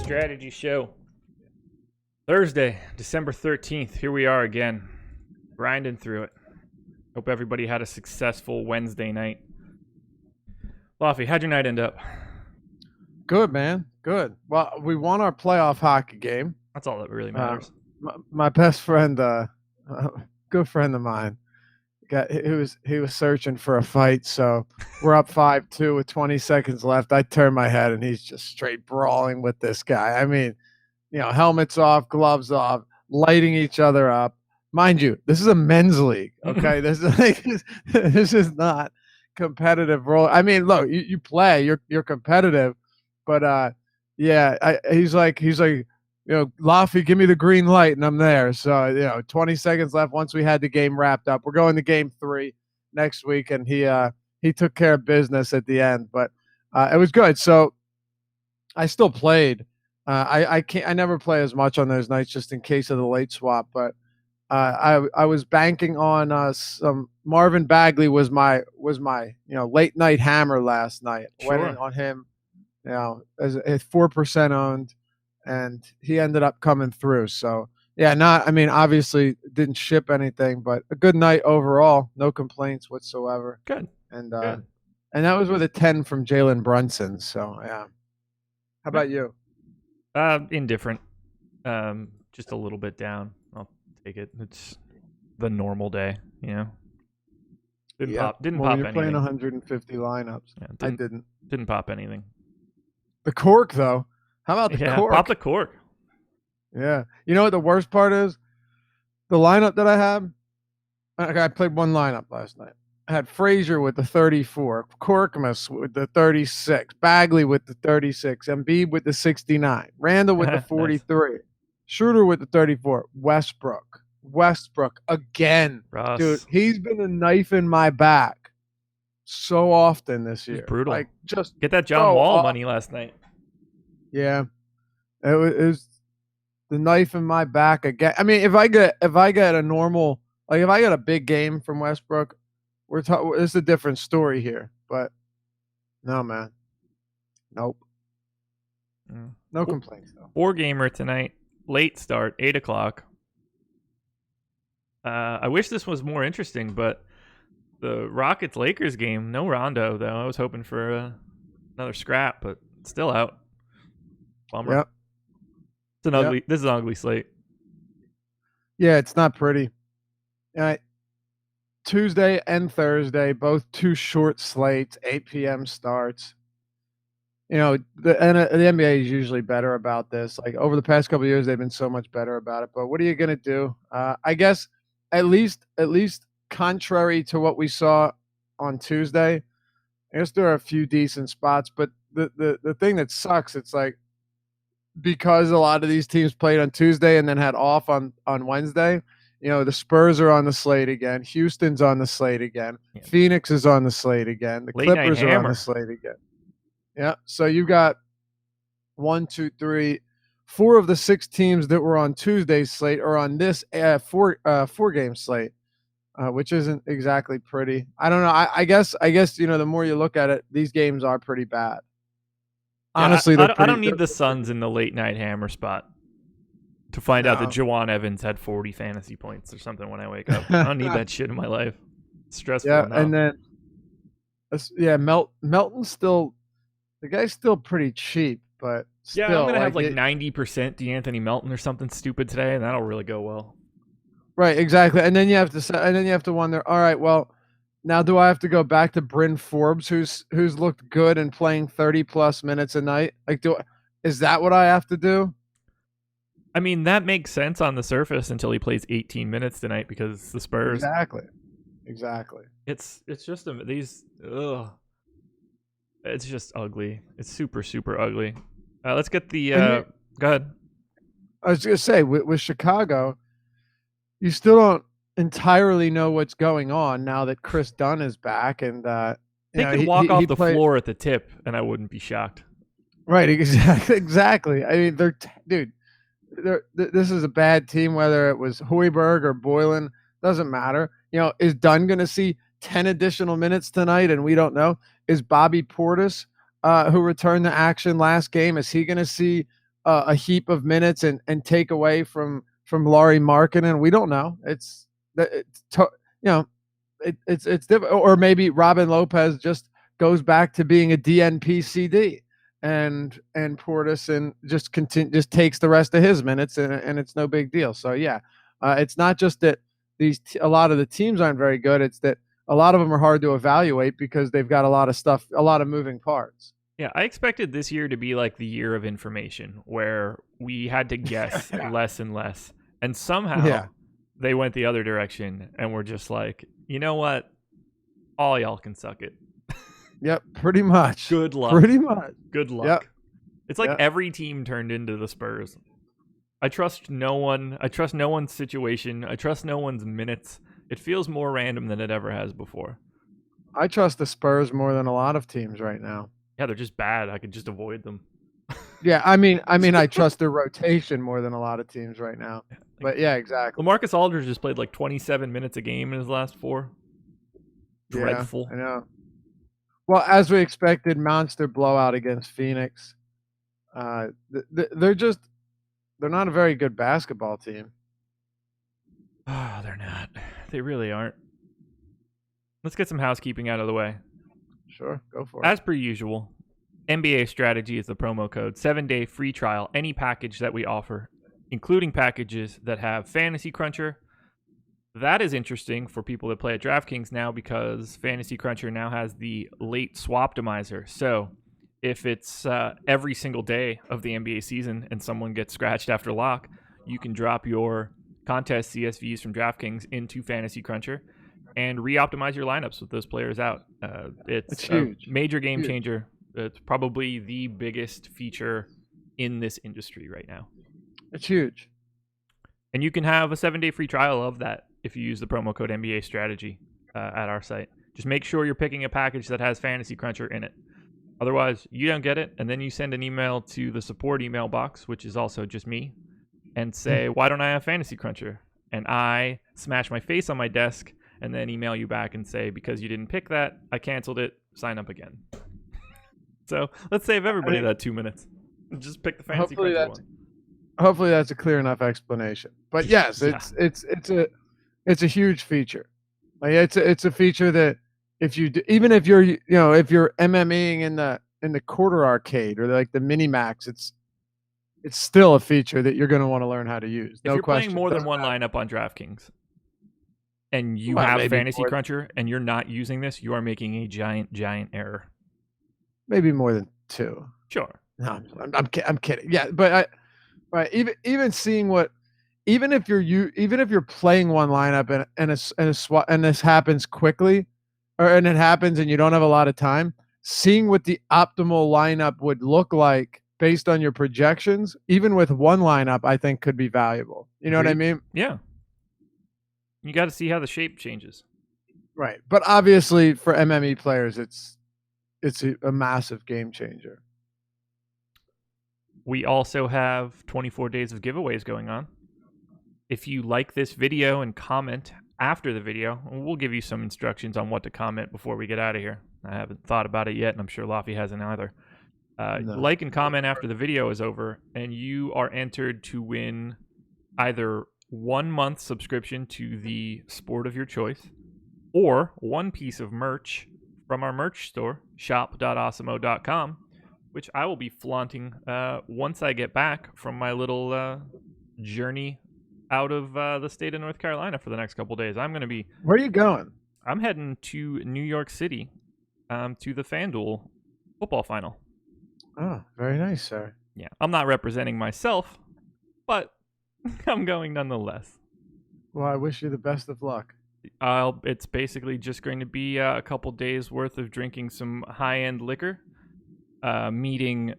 Strategy Show. Thursday, December 13th. Here we are again, grinding through it. Hope everybody had a successful Wednesday night. Laffy, how'd your night end up? Good, man. Good. Well, we won our playoff hockey game. That's all that really matters. My best friend, good friend of mine, he was searching for a fight. So we're up 5-2 with 20 seconds left. I turn my head and he's just straight brawling with this guy. I mean, helmets off, gloves off, lighting each other up. Mind you, this is a men's league. Okay, this is not competitive role. I mean, look, you play, you're competitive, but he's like, Laffy, give me the green light, and I'm there. So 20 seconds left. Once we had the game wrapped up, we're going to game 3 next week, and he took care of business at the end. But it was good. So I still played. I never play as much on those nights just in case of the late swap, but I was banking on some Marvin Bagley was my late night hammer last night. Sure. Went in on him, as 4% owned, and he ended up coming through. So obviously didn't ship anything, but a good night overall. No complaints whatsoever. Good. And Good. and that was with a 10 from Jalen Brunson. So yeah. How about you? Indifferent. Just a little bit down. I'll take it. It's the normal day, Didn't pop You're anything. playing 150 lineups. Yeah, I didn't. Didn't pop anything. The cork, though. How about the cork? Pop the cork. Yeah. You know what the worst part is? The lineup that I had, I played one lineup last night. I had Frazier with the 34, Korkmaz with the 36, Bagley with the 36, Embiid with the 69, Randall with the 43, nice. Schroeder with the 34, Westbrook again. Russ. Dude, he's been a knife in my back so often this year. He's brutal. Like, just get that John Wall money last night. Yeah, it was the knife in my back again. I mean, if I get a normal, like if I get a big game from Westbrook, it's a different story here. But no, man, nope, no complaints though. 4-gamer tonight, late start, 8:00. I wish this was more interesting, but the Rockets-Lakers game, no Rondo though. I was hoping for another scrap, but still out. Bummer. Yep. This is an ugly slate. Yeah, it's not pretty. Tuesday and Thursday, both 2 short slates, 8 p.m. starts. The NBA is usually better about this. Like over the past couple of years, they've been so much better about it. But what are you gonna do? I guess at least contrary to what we saw on Tuesday, I guess there are a few decent spots. But the thing that sucks, it's like, because a lot of these teams played on Tuesday and then had off on Wednesday, the Spurs are on the slate again. Houston's on the slate again. Yeah. Phoenix is on the slate again. The Clippers are on the slate again. Yeah. So you've got 1, 2, 3, 4 of the 6 teams that were on Tuesday's slate are on this 4-game slate, which isn't exactly pretty. I don't know. I guess the more you look at it, these games are pretty bad. Honestly, I don't need the Suns in the late night hammer spot to find out that Jawan Evans had 40 fantasy points or something when I wake up. I don't need that shit in my life. It's stressful enough. And then, Melton's still, the guy's still pretty cheap, but still, I'm gonna have 90% DeAnthony Melton or something stupid today, and that'll really go well. Right, exactly. And then you have to wonder, all right, well, now, do I have to go back to Bryn Forbes, who's looked good and playing 30+ minutes a night? Like, is that what I have to do? I mean, that makes sense on the surface until he plays 18 minutes tonight because it's the Spurs. Exactly. It's just these. Ugh. It's just ugly. It's super, super ugly. Let's get the. Go ahead. I was gonna say with Chicago, you still don't entirely know what's going on now that Chris Dunn is back, and they could walk off the floor at the tip, and I wouldn't be shocked. Right, exactly. I mean, this is a bad team. Whether it was Hoiberg or Boylan, doesn't matter. Is Dunn going to see 10 additional minutes tonight, and we don't know? Is Bobby Portis, who returned to action last game, is he going to see a heap of minutes and take away from Lauri Markkanen. We don't know. It's it's different. Or maybe Robin Lopez just goes back to being a DNP CD, and Portis and just takes the rest of his minutes, and it's no big deal. So yeah, it's not just that a lot of the teams aren't very good. It's that a lot of them are hard to evaluate because they've got a lot of stuff, a lot of moving parts. Yeah, I expected this year to be like the year of information, where we had to guess less and less. And somehow they went the other direction, and we're just like, you know what? All y'all can suck it. Yep, pretty much. Good luck. Pretty much. Good luck. Yep. It's like every team turned into the Spurs. I trust no one. I trust no one's situation. I trust no one's minutes. It feels more random than it ever has before. I trust the Spurs more than a lot of teams right now. Yeah, they're just bad. I could just avoid them. Yeah, I mean, I trust their rotation more than a lot of teams right now. But yeah, exactly. LaMarcus Aldridge just played like 27 minutes a game in his last 4. Dreadful. Yeah, I know. Well, as we expected, monster blowout against Phoenix. They're not a very good basketball team. Oh, they're not. They really aren't. Let's get some housekeeping out of the way. Sure, go for it. As per usual, NBA Strategy is the promo code. 7-day free trial, any package that we offer, including packages that have Fantasy Cruncher. That is interesting for people that play at DraftKings now, because Fantasy Cruncher now has the late swaptimizer. So if it's every single day of the NBA season and someone gets scratched after lock, you can drop your contest CSVs from DraftKings into Fantasy Cruncher and re-optimize your lineups with those players out. It's huge. A major game changer. It's probably the biggest feature in this industry right now. It's huge. And you can have a 7-day free trial of that if you use the promo code NBA Strategy at our site. Just make sure you're picking a package that has Fantasy Cruncher in it. Otherwise, you don't get it, and then you send an email to the support email box, which is also just me, and say, why don't I have Fantasy Cruncher? And I smash my face on my desk and then email you back and say, because you didn't pick that, I canceled it, sign up again. So let's save everybody that 2 minutes. Just pick the Fantasy Cruncher one. Hopefully that's a clear enough explanation. But yes, it's a huge feature. Like it's a feature that if you're MMEing in the quarter arcade or like the mini max, it's still a feature that you're going to want to learn how to use. If you're playing more than one lineup on DraftKings and you have Fantasy Cruncher and you're not using this, you are making a giant error. Maybe more than 2. Sure. No, I'm kidding. Yeah, but even seeing what, even if you're playing one lineup and this happens quickly, and it happens and you don't have a lot of time, seeing what the optimal lineup would look like based on your projections, even with one lineup, I think could be valuable. You know what I mean? Yeah. You got to see how the shape changes. Right. But obviously for MME players, it's a massive game changer. We also have 24 days of giveaways going on. If you like this video and comment after the video, we'll give you some instructions on what to comment before we get out of here. I haven't thought about it yet, and I'm sure Laffy hasn't either. No. Like and comment after the video is over, and you are entered to win either 1 month subscription to the sport of your choice or one piece of merch from our merch store, shop.awesemo.com, which I will be flaunting once I get back from my little journey out of the state of North Carolina for the next couple days. I'm going to be... Where are you going? I'm heading to New York City to the FanDuel football final. Oh, very nice, sir. Yeah, I'm not representing myself, but I'm going nonetheless. Well, I wish you the best of luck. It's basically just going to be a couple days worth of drinking some high-end liquor, meeting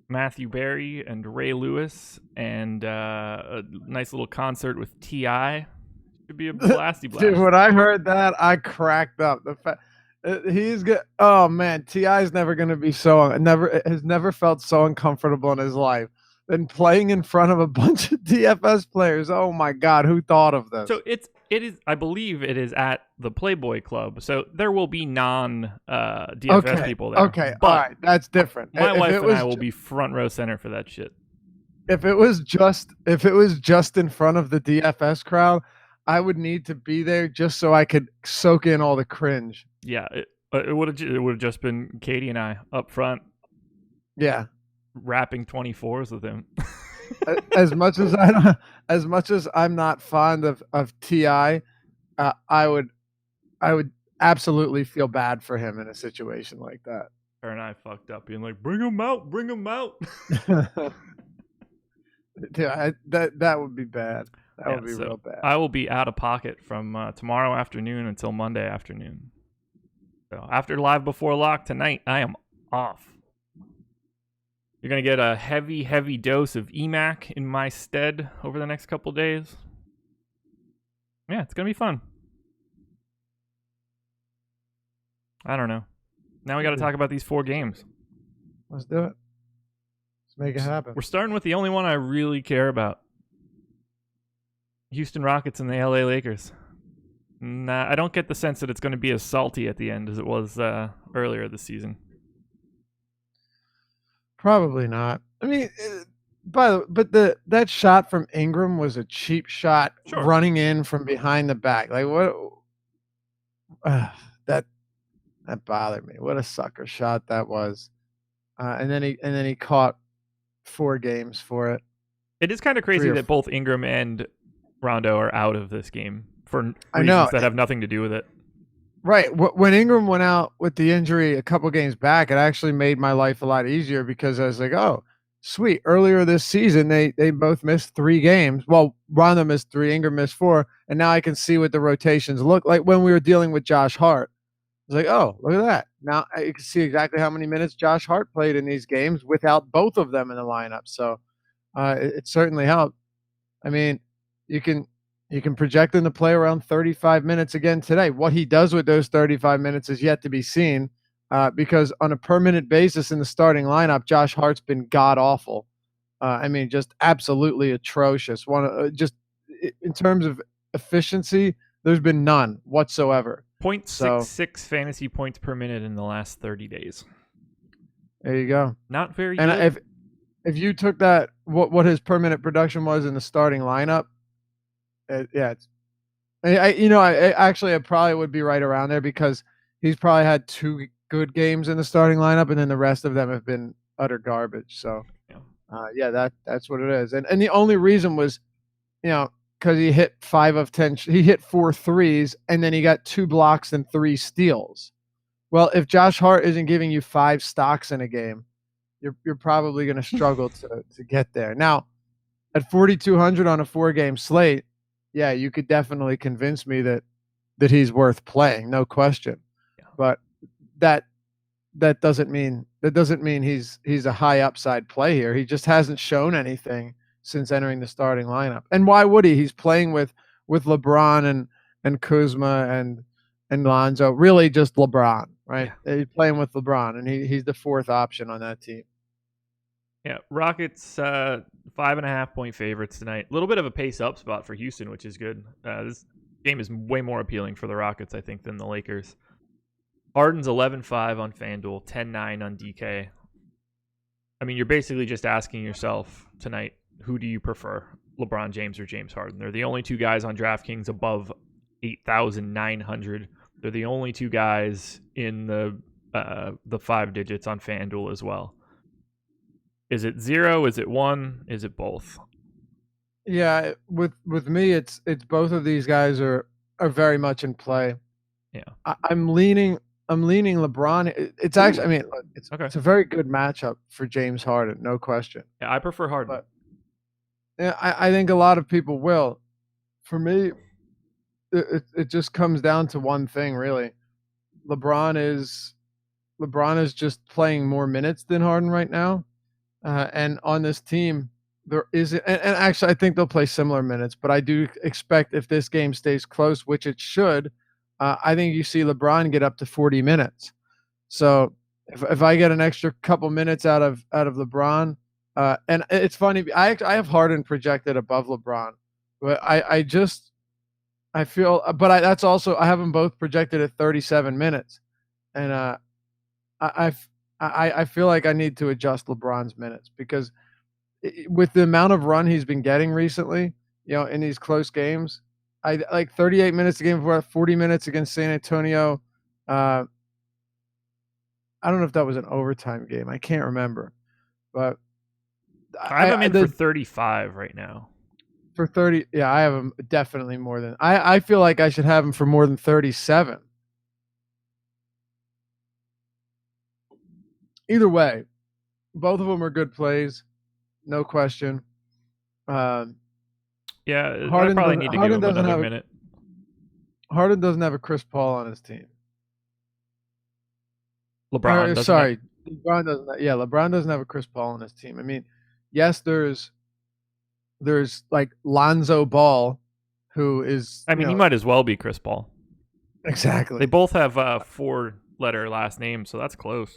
Matthew Berry and Ray Lewis, and a nice little concert with T.I. Should be a blasty blast. Dude, when I heard that, I cracked up. He's good. Oh man, T.I.'s never going to be has never felt so uncomfortable in his life than playing in front of a bunch of DFS players. Oh my God, who thought of this? So it is. I believe it is at the Playboy Club. So there will be non DFS people there. Okay, all right, that's different. My wife and I will be front row center for that shit. if it was just in front of the DFS crowd, I would need to be there just so I could soak in all the cringe. Yeah, it would have just been Katie and I up front. Yeah, rapping 24s with him. as much as I'm not fond of Ti, I would absolutely feel bad for him in a situation like that. Her and I fucked up, being like, "Bring him out, bring him out." Yeah, that would be bad. That would be real bad. I will be out of pocket from tomorrow afternoon until Monday afternoon. So after Live Before Lock tonight, I am off. You're going to get a heavy, heavy dose of EMAC in my stead over the next couple days. Yeah, it's going to be fun. I don't know. Now we got to talk about these 4 games. Let's do it. Let's make it happen. We're starting with the only one I really care about. Houston Rockets and the LA Lakers. Nah, I don't get the sense that it's going to be as salty at the end as it was earlier this season. Probably not. I mean, that shot from Ingram was a cheap shot, running in from behind the back. Like what? That bothered me. What a sucker shot that was. And then he caught 4 games for it. It is kind of crazy that both Ingram and Rondo are out of this game for reasons that have nothing to do with it. Right. When Ingram went out with the injury a couple games back, it actually made my life a lot easier because I was like, oh, sweet. Earlier this season, they both missed 3 games. Well, Rondo missed 3, Ingram missed 4, and now I can see what the rotations look like when we were dealing with Josh Hart. I was like, oh, look at that. Now you can see exactly how many minutes Josh Hart played in these games without both of them in the lineup. So it certainly helped. I mean, you can project him to play around 35 minutes again today. What he does with those 35 minutes is yet to be seen because on a permanent basis in the starting lineup, Josh Hart's been god-awful. I mean, just absolutely atrocious. Just in terms of efficiency, there's been none whatsoever. 0.66 fantasy points per minute in the last 30 days. There you go. Not very good. And if you took that, what his per minute production was in the starting lineup, I probably would be right around there because he's probably had 2 good games in the starting lineup, and then the rest of them have been utter garbage. So, that's what it is. And the only reason was, because he hit 5 of 10, he hit 4 threes, and then he got 2 blocks and 3 steals. Well, if Josh Hart isn't giving you 5 stocks in a game, you're probably going to struggle to get there. Now, at 4,200 on a 4-game slate, yeah, you could definitely convince me that he's worth playing, no question. Yeah. But that doesn't mean he's a high upside play here. He just hasn't shown anything since entering the starting lineup. And why would he? He's playing with LeBron and Kuzma and Lonzo. Really just LeBron, right? Yeah. He's playing with LeBron, and he's the 4th option on that team. Yeah, Rockets 5.5 point favorites tonight. A little bit of a pace up spot for Houston, which is good. This game is way more appealing for the Rockets, I think, than the Lakers. Harden's 11-5 on FanDuel, 10-9 on DK. I mean, you're basically just asking yourself tonight, who do you prefer, LeBron James or James Harden? They're the only 2 guys on DraftKings above 8,900. They're the only 2 guys in the 5 digits on FanDuel as well. Is it 0? Is it 1? Is it both? Yeah, with me, it's both of these guys are very much in play. Yeah, I'm leaning LeBron. It's actually, I mean, it's a very good matchup for James Harden, no question. Yeah, I prefer Harden. But yeah, I think a lot of people will. For me, it just comes down to one thing, really. LeBron is just playing more minutes than Harden right now. And on this team, there isn't, and actually, I think they'll play similar minutes, but I do expect if this game stays close, which it should, I think you see LeBron get up to 40 minutes. So if I get an extra couple minutes out of LeBron, and it's funny, I have Harden projected above LeBron, but I feel, but that's also, I have them both projected at 37 minutes, and I feel like I need to adjust LeBron's minutes because with the amount of run he's been getting recently, in these close games, I like 38 minutes a game before, 40 minutes against San Antonio. I don't know if that was an overtime game. I can't remember, but I have him in for 35 right now. For 30, yeah, I have him definitely more than I feel like I should have him for more than 37. Either way, both of them are good plays, no question. Yeah, I probably need to give him another minute. Harden doesn't have a Chris Paul on his team. LeBron doesn't. Sorry, LeBron doesn't. Yeah, LeBron doesn't have a Chris Paul on his team. I mean, yes, there's like Lonzo Ball, who is. I mean, he might as well be Chris Paul. Exactly. They both have 4-letter last names, so that's close.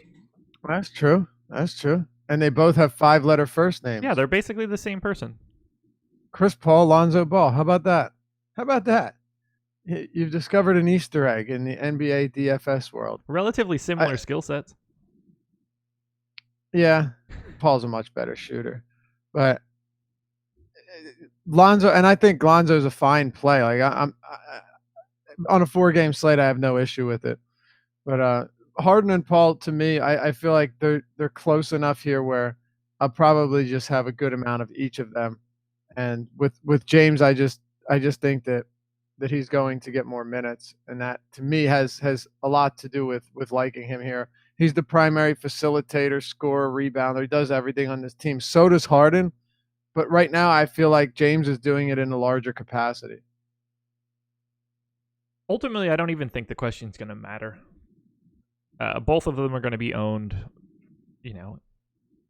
That's true. And they both have 5-letter first names. Yeah, they're basically the same person. Chris Paul, Lonzo Ball. How about that? You've discovered an Easter egg in the NBA DFS world. Relatively similar skill sets. Yeah, Paul's a much better shooter, but Lonzo, and I think Lonzo's a fine play. Like I'm on a 4-game slate, I have no issue with it. But Harden and Paul, to me, I feel like they're close enough here where I'll probably just have a good amount of each of them. And with James, I just think that he's going to get more minutes, and that to me has a lot to do with liking him here. He's the primary facilitator, scorer, rebounder. He does everything on this team. So does Harden, but right now I feel like James is doing it in a larger capacity. Ultimately, I don't even think the question's going to matter. Both of them are going to be owned,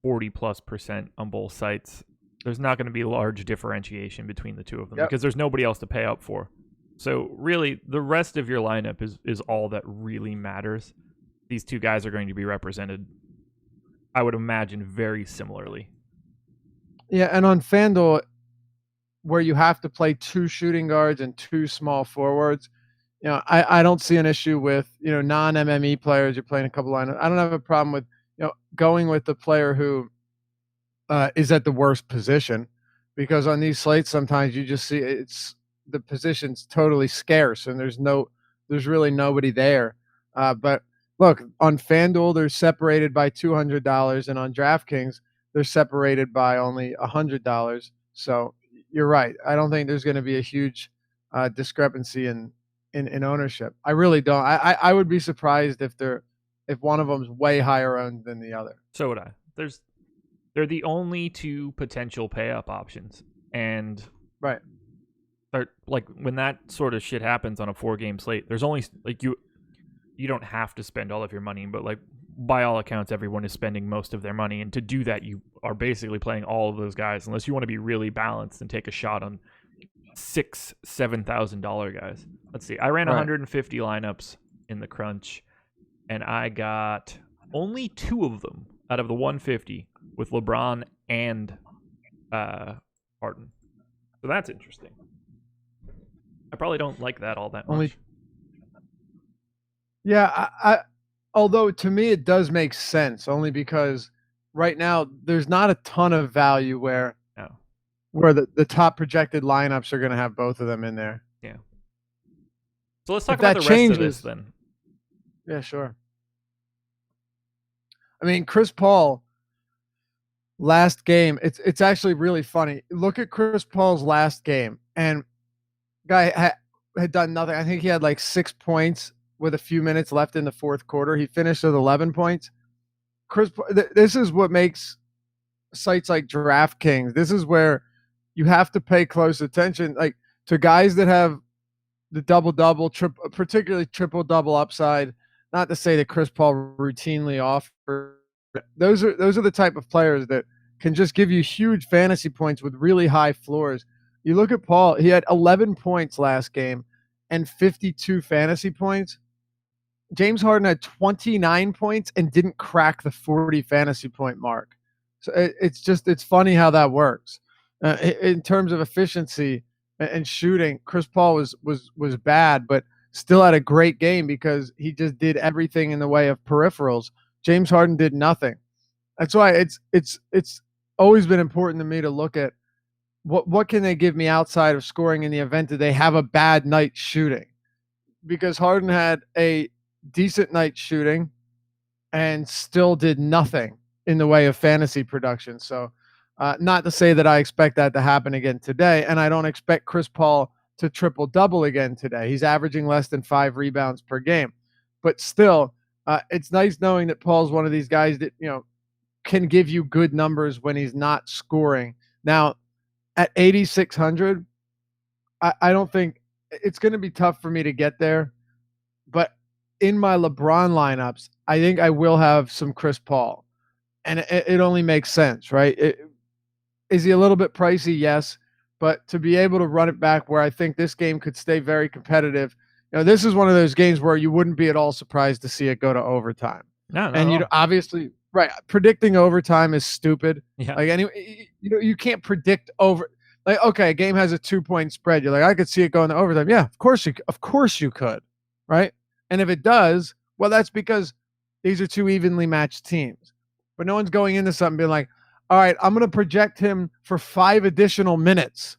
40+% on both sites. There's not going to be large differentiation between the two of them because there's nobody else to pay up for. So really, the rest of your lineup is all that really matters. These two guys are going to be represented, I would imagine, very similarly. Yeah, and on FanDuel, where you have to play 2 shooting guards and 2 small forwards, I don't see an issue with, non-MME players. You're playing a couple lineups. I don't have a problem with, going with the player who is at the worst position, because on these slates sometimes you just see the position's totally scarce and there's really nobody there. But look, on FanDuel they're separated by $200, and on DraftKings they're separated by only $100. So you're right. I don't think there's going to be a huge discrepancy in ownership. I really don't. I would be surprised if one of them's way higher owned than the other. So would I. They're the only 2 potential pay up options, and right. Like when that sort of shit happens on a 4-game slate, there's only like you don't have to spend all of your money, but like by all accounts, everyone is spending most of their money, and to do that, you are basically playing all of those guys, unless you want to be really balanced and take a shot on $6,000-$7,000 guys. Let's see. I ran 150 lineups in the crunch, and I got only 2 of them out of the 150 with LeBron and Harden. So that's interesting. I probably don't like that all that much. Yeah, I although to me it does make sense, only because right now there's not a ton of value where the top projected lineups are going to have both of them in there. Yeah. So let's talk about the rest of this then. Yeah, sure. I mean, Chris Paul last game, it's actually really funny. Look at Chris Paul's last game, and guy had done nothing. I think he had like 6 points with a few minutes left in the fourth quarter. He finished with 11 points. This is what makes sites like DraftKings. This is where you have to pay close attention, like to guys that have the double-double, particularly triple-double upside. Not to say that Chris Paul routinely offers. Those are the type of players that can just give you huge fantasy points with really high floors. You look at Paul; he had 11 points last game and 52 fantasy points. James Harden had 29 points and didn't crack the 40 fantasy point mark. So it's funny how that works. In terms of efficiency and shooting, Chris Paul was bad, but still had a great game because he just did everything in the way of peripherals. James Harden did nothing. That's why it's always been important to me to look at what can they give me outside of scoring in the event that they have a bad night shooting, because Harden had a decent night shooting and still did nothing in the way of fantasy production. So not to say that I expect that to happen again today, and I don't expect Chris Paul to triple-double again today. He's averaging less than 5 rebounds per game. But still, it's nice knowing that Paul's one of these guys that, can give you good numbers when he's not scoring. Now, at 8,600, I don't think it's going to be tough for me to get there. But in my LeBron lineups, I think I will have some Chris Paul. And it only makes sense, right? Is he a little bit pricey? Yes. But to be able to run it back where I think this game could stay very competitive, this is one of those games where you wouldn't be at all surprised to see it go to overtime. No, and obviously, right, predicting overtime is stupid. Yeah. Like anyway, you can't predict over. Like, okay, a game has a 2-point spread. You're like, I could see it going to overtime. Yeah, of course you could, right? And if it does, well, that's because these are two evenly matched teams. But no one's going into something being like, all right, I'm going to project him for 5 additional minutes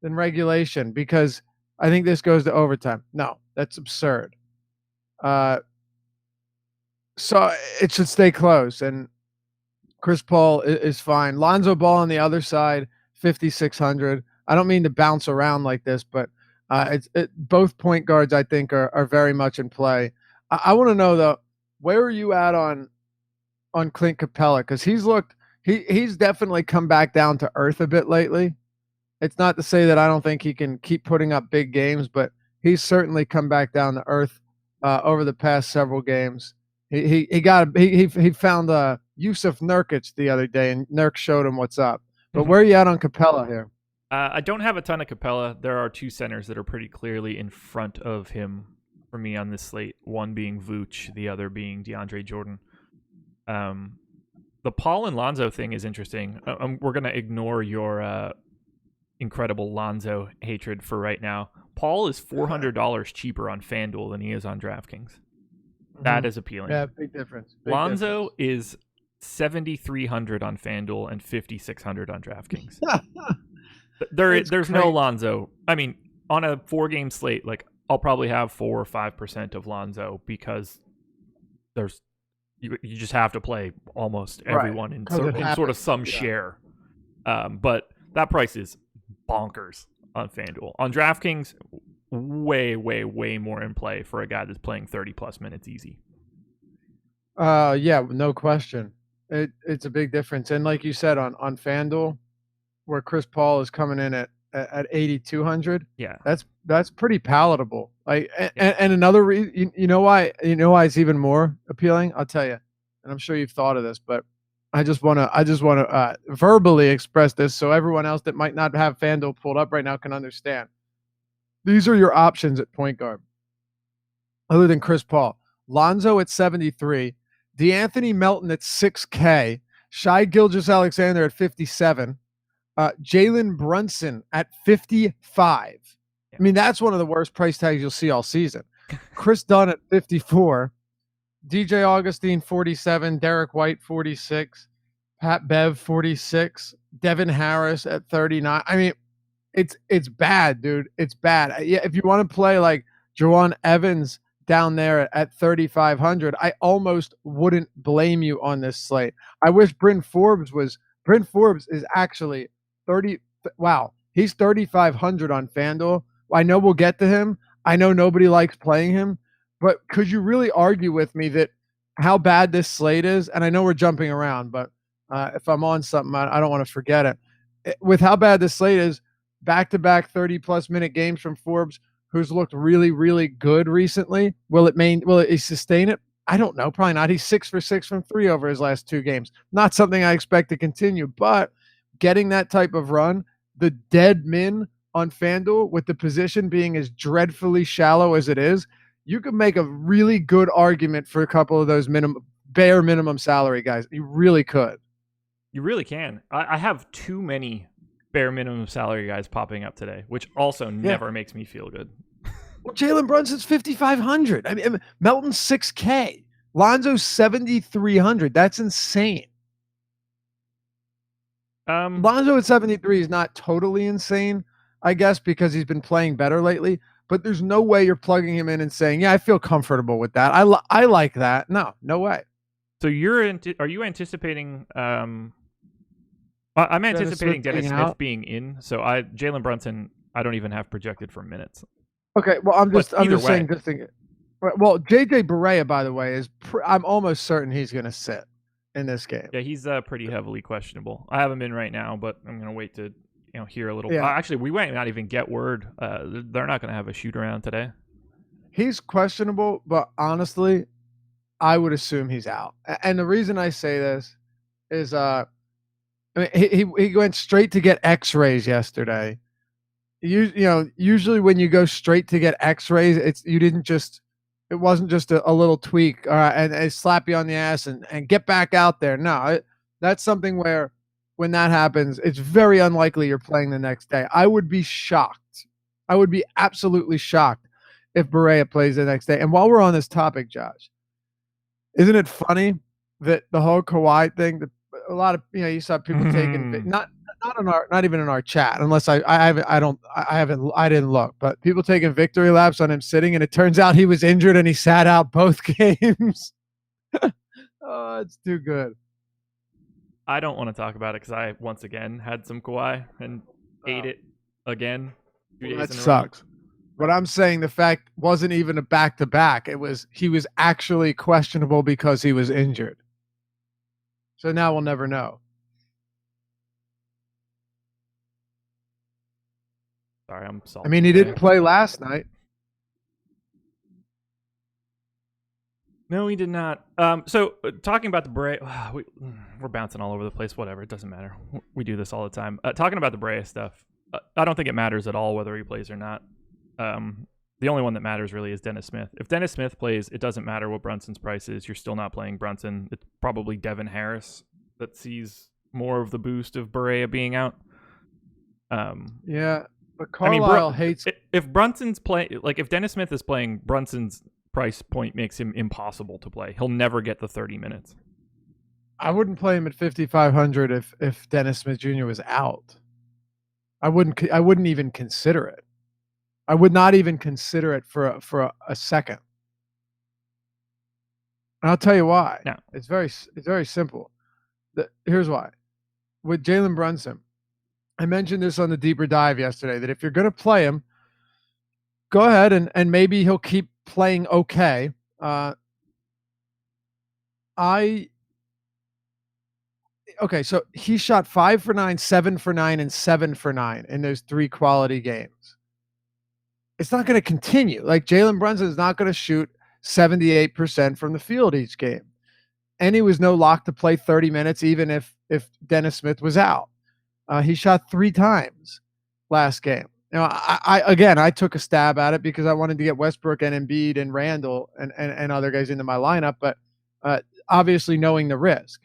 than regulation because I think this goes to overtime. No, that's absurd. So it should stay close. And Chris Paul is fine. Lonzo Ball on the other side, 5,600. I don't mean to bounce around like this, but both point guards I think are very much in play. I want to know though, where are you at on Clint Capella? Because he's definitely come back down to earth a bit lately. It's not to say that I don't think he can keep putting up big games, but he's certainly come back down to earth over the past several games. He found Yusuf Nurkic the other day, and Nurk showed him what's up. But where are you at on Capella here? I don't have a ton of Capella. There are 2 centers that are pretty clearly in front of him for me on this slate. One being Vooch, the other being DeAndre Jordan. The Paul and Lonzo thing is interesting. We're going to ignore your incredible Lonzo hatred for right now. Paul is $400 cheaper on FanDuel than he is on DraftKings. That is appealing. Yeah, big difference. Lonzo is 7,300 on FanDuel and 5,600 on DraftKings. There's no Lonzo. I mean, on a 4-game slate, like I'll probably have 4 or 5% of Lonzo because you just have to play almost everyone in sort of some share. But that price is bonkers on FanDuel. On DraftKings, way, way, way more in play for a guy that's playing 30+ minutes easy. Yeah, no question. It's a big difference. And like you said, on FanDuel, where Chris Paul is coming in at 8,200, yeah, that's pretty palatable. Like, and another reason, you know why it's even more appealing? I'll tell you. And I'm sure you've thought of this, but I just want to verbally express this so everyone else that might not have FanDuel pulled up right now can understand. These are your options at point guard, other than Chris Paul. Lonzo at 73, DeAnthony Melton at 6K, Shai Gilgeous-Alexander at 57, Jalen Brunson at 55. I mean, that's one of the worst price tags you'll see all season. Chris Dunn at 54, DJ Augustine 47, Derek White 46, Pat Bev 46, Devin Harris at 39. I mean, it's bad, dude. It's bad. Yeah, if you want to play like Jawan Evans down there at 3,500, I almost wouldn't blame you on this slate. I wish Bryn Forbes is actually 30. Wow, he's 3,500 on FanDuel. I know we'll get to him. I know nobody likes playing him, but could you really argue with me that how bad this slate is? And I know we're jumping around, but if I'm on something, I don't want to forget it. With how bad this slate is, back-to-back 30+ minute games from Forbes, who's looked really, really good recently. Will it sustain it? I don't know. Probably not. He's 6 for 6 from 3 over his last 2 games. Not something I expect to continue, but getting that type of run, the dead min on FanDuel with the position being as dreadfully shallow as it is, you could make a really good argument for a couple of those bare minimum salary guys. You really could. You really can. I have too many bare minimum salary guys popping up today, which also never makes me feel good. Well, Jalen Brunson's 5,500. I mean, Melton's 6K. Lonzo's 7,300. That's insane. Lonzo at 73 is not totally insane, I guess, because he's been playing better lately. But there's no way you're plugging him in and saying, "Yeah, I feel comfortable with that. I like that." No way. So are you anticipating? I'm anticipating Dennis Smith being in. So Jalen Brunson, I don't even have projected for minutes. Okay, well, I'm just saying this thing. Well, JJ Barea, by the way, I'm almost certain he's going to sit in this game. Yeah, he's pretty heavily questionable. I have him in right now, but I'm going to wait to hear a little. Yeah. Actually, we might not even get word. They're not going to have a shoot around today. He's questionable, but honestly, I would assume he's out. And the reason I say this is, I mean, he went straight to get X-rays yesterday. Usually when you go straight to get X-rays, it wasn't just a little tweak, and slap you on the ass and get back out there. No, that's something where when that happens, it's very unlikely you're playing the next day. I would be shocked. I would be absolutely shocked if Barea plays the next day. And while we're on this topic, Josh, isn't it funny that the whole Kawhi thing, that a lot of you saw people taking not even in our chat, unless I didn't look, but people taking victory laps on him sitting, and it turns out he was injured and he sat out both games. Oh, it's too good. I don't want to talk about it because I once again had some Kawhi and ate it again. That sucks. But I'm saying the fact wasn't even a back-to-back. He was actually questionable because he was injured. So now we'll never know. Sorry, I'm salty. I mean, he didn't play last night. No, he did not. So talking about the Barea, we're bouncing all over the place. Whatever, it doesn't matter. We do this all the time. Talking about the Barea stuff, I don't think it matters at all whether he plays or not. The only one that matters really is Dennis Smith. If Dennis Smith plays, it doesn't matter what Brunson's price is. You're still not playing Brunson. It's probably Devin Harris that sees more of the boost of Barea being out. Yeah, but Carlisle hates. If Brunson's if Dennis Smith is playing, Brunson's price point makes him impossible to play. He'll never get the 30 minutes. I wouldn't play him at 5,500 if Dennis Smith Jr. was out. I wouldn't even consider it. I would not even consider it for a second. And I'll tell you why. No. It's very simple. Here's why. With Jalen Brunson, I mentioned this on the deeper dive yesterday, that if you're going to play him, go ahead and maybe he'll keep playing okay. Okay, so he shot 5 for 9, 7 for 9, and 7 for 9 in those 3 quality games. It's not going to continue. Like, Jalen Brunson is not going to shoot 78% from the field each game. And he was no lock to play 30 minutes, even if Dennis Smith was out. He shot 3 times last game. I took a stab at it because I wanted to get Westbrook and Embiid and Randall and other guys into my lineup, but obviously knowing the risk.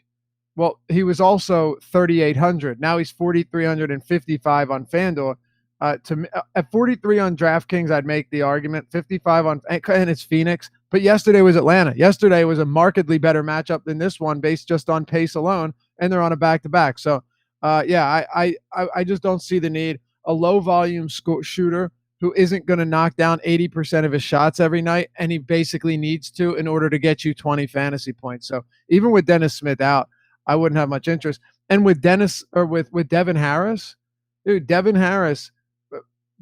Well, he was also 3,800. Now he's 4,355 on FanDuel. At 43 on DraftKings, I'd make the argument. 55 on, and it's Phoenix. But yesterday was Atlanta. Yesterday was a markedly better matchup than this one, based just on pace alone, and they're on a back-to-back. So, I just don't see the need. A low-volume shooter who isn't going to knock down 80% of his shots every night, and he basically needs to in order to get you 20 fantasy points. So even with Dennis Smith out, I wouldn't have much interest. And with Devin Harris, dude, Devin Harris,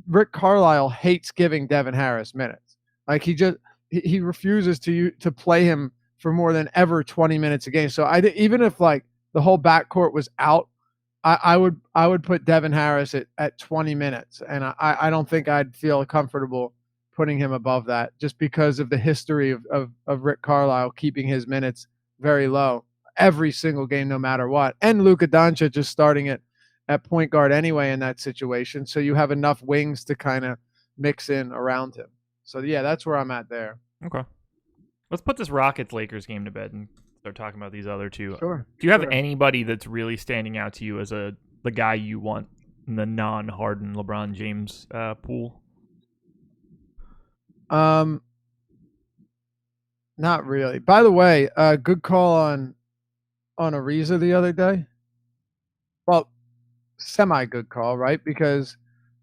Rick Carlisle hates giving Devin Harris minutes. Like, he refuses to play him for more than ever 20 minutes a game. So even if like the whole backcourt was out, I would put Devin Harris at 20 minutes, and I don't think I'd feel comfortable putting him above that, just because of the history of Rick Carlisle keeping his minutes very low every single game, no matter what. And Luka Doncic just starting at point guard anyway in that situation, so you have enough wings to kind of mix in around him. So yeah, that's where I'm at there. Okay, let's put this Rockets-Lakers game to bed and start talking about these other two. Sure. Do you have anybody that's really standing out to you as the guy you want in the non-Harden LeBron James pool? Not really. By the way, good call on Ariza the other day. Well, semi good call, right? Because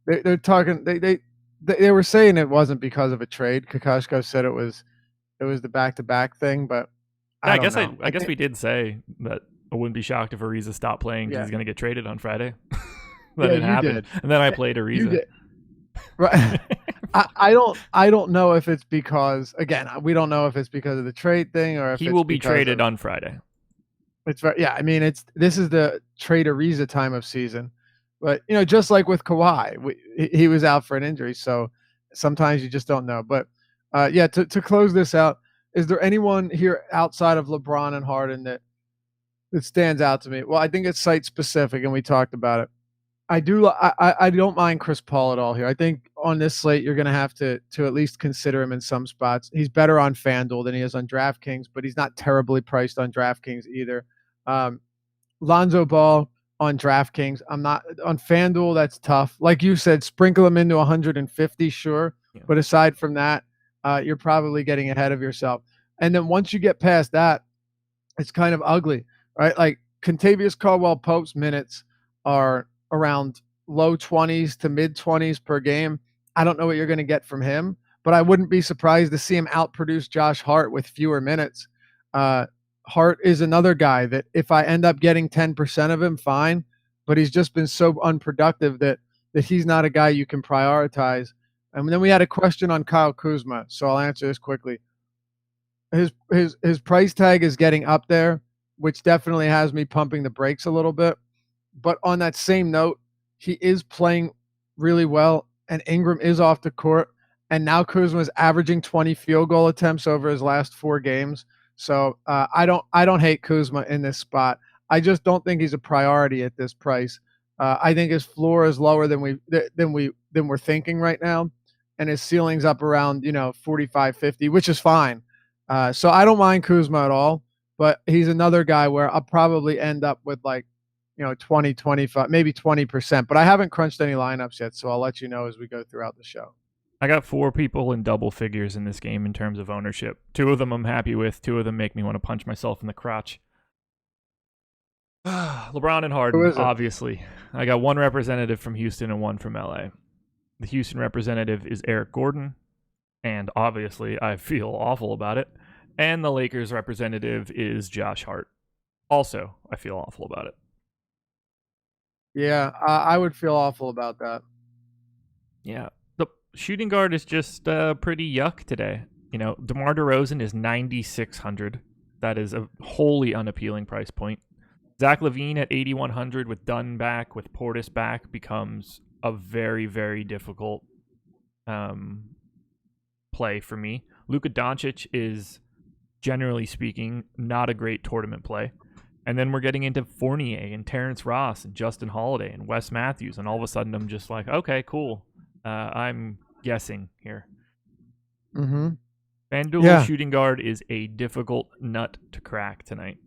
they're talking. They were saying it wasn't because of a trade. Kokoschko said it was the back to back thing, but Yeah, I don't know. I guess we did say that I wouldn't be shocked if Ariza stopped playing because Yeah, he's going to get traded on Friday. That yeah, it you happened, did. and then I played You Ariza. did. Right. I don't know if it's because again we don't know if it's because of the trade thing or if He it's will be because traded of on Friday. it's very yeah. I mean this is the trade Ariza time of season, but just like with Kawhi, he was out for an injury, so sometimes you just don't know. But yeah, to close this out, is there anyone here outside of LeBron and Harden that stands out to me? Well, I think it's site specific, and we talked about it. I don't mind Chris Paul at all here. I think on this slate you're going to have to at least consider him in some spots. He's better on FanDuel than he is on DraftKings, but he's not terribly priced on DraftKings either. Um, Lonzo Ball on DraftKings. I'm not on FanDuel. That's tough. Like you said, sprinkle him into 150, sure. Yeah. But aside from that, you're probably getting ahead of yourself. And then once you get past that, it's kind of ugly, right? Like Contavious Caldwell Pope's minutes are around low 20s to mid 20s per game. I don't know what you're going to get from him, but I wouldn't be surprised to see him outproduce Josh Hart with fewer minutes. Hart is another guy that if I end up getting 10% of him, fine, but he's just been so unproductive that he's not a guy you can prioritize. And then we had a question on Kyle Kuzma, so I'll answer this quickly. His price tag is getting up there, which definitely has me pumping the brakes a little bit. But on that same note, he is playing really well, and Ingram is off the court, and now Kuzma is averaging 20 field goal attempts over his last 4 games. So I don't hate Kuzma in this spot. I just don't think he's a priority at this price. I think his floor is lower than we're thinking right now, and his ceiling's up around 45, 50, which is fine. So I don't mind Kuzma at all, but he's another guy where I'll probably end up with 20, 25, maybe 20%. But I haven't crunched any lineups yet, so I'll let you know as we go throughout the show. I got 4 people in double figures in this game in terms of ownership. 2 of them I'm happy with. 2 of them make me want to punch myself in the crotch. LeBron and Harden, obviously. I got 1 representative from Houston and 1 from LA. The Houston representative is Eric Gordon, and obviously I feel awful about it. And the Lakers representative is Josh Hart. Also, I feel awful about it. Yeah, I would feel awful about that. Yeah. The shooting guard is just pretty yuck today. DeMar DeRozan is 9,600. That is a wholly unappealing price point. Zach LaVine at 8,100 with Dunn back, with Portis back, becomes a very, very difficult play for me. Luka Doncic is, generally speaking, not a great tournament play. And then we're getting into Fournier and Terrence Ross and Justin Holiday and Wes Matthews. And all of a sudden I'm just like, okay, cool. I'm guessing here. Mm-hmm. FanDuel shooting guard is a difficult nut to crack tonight.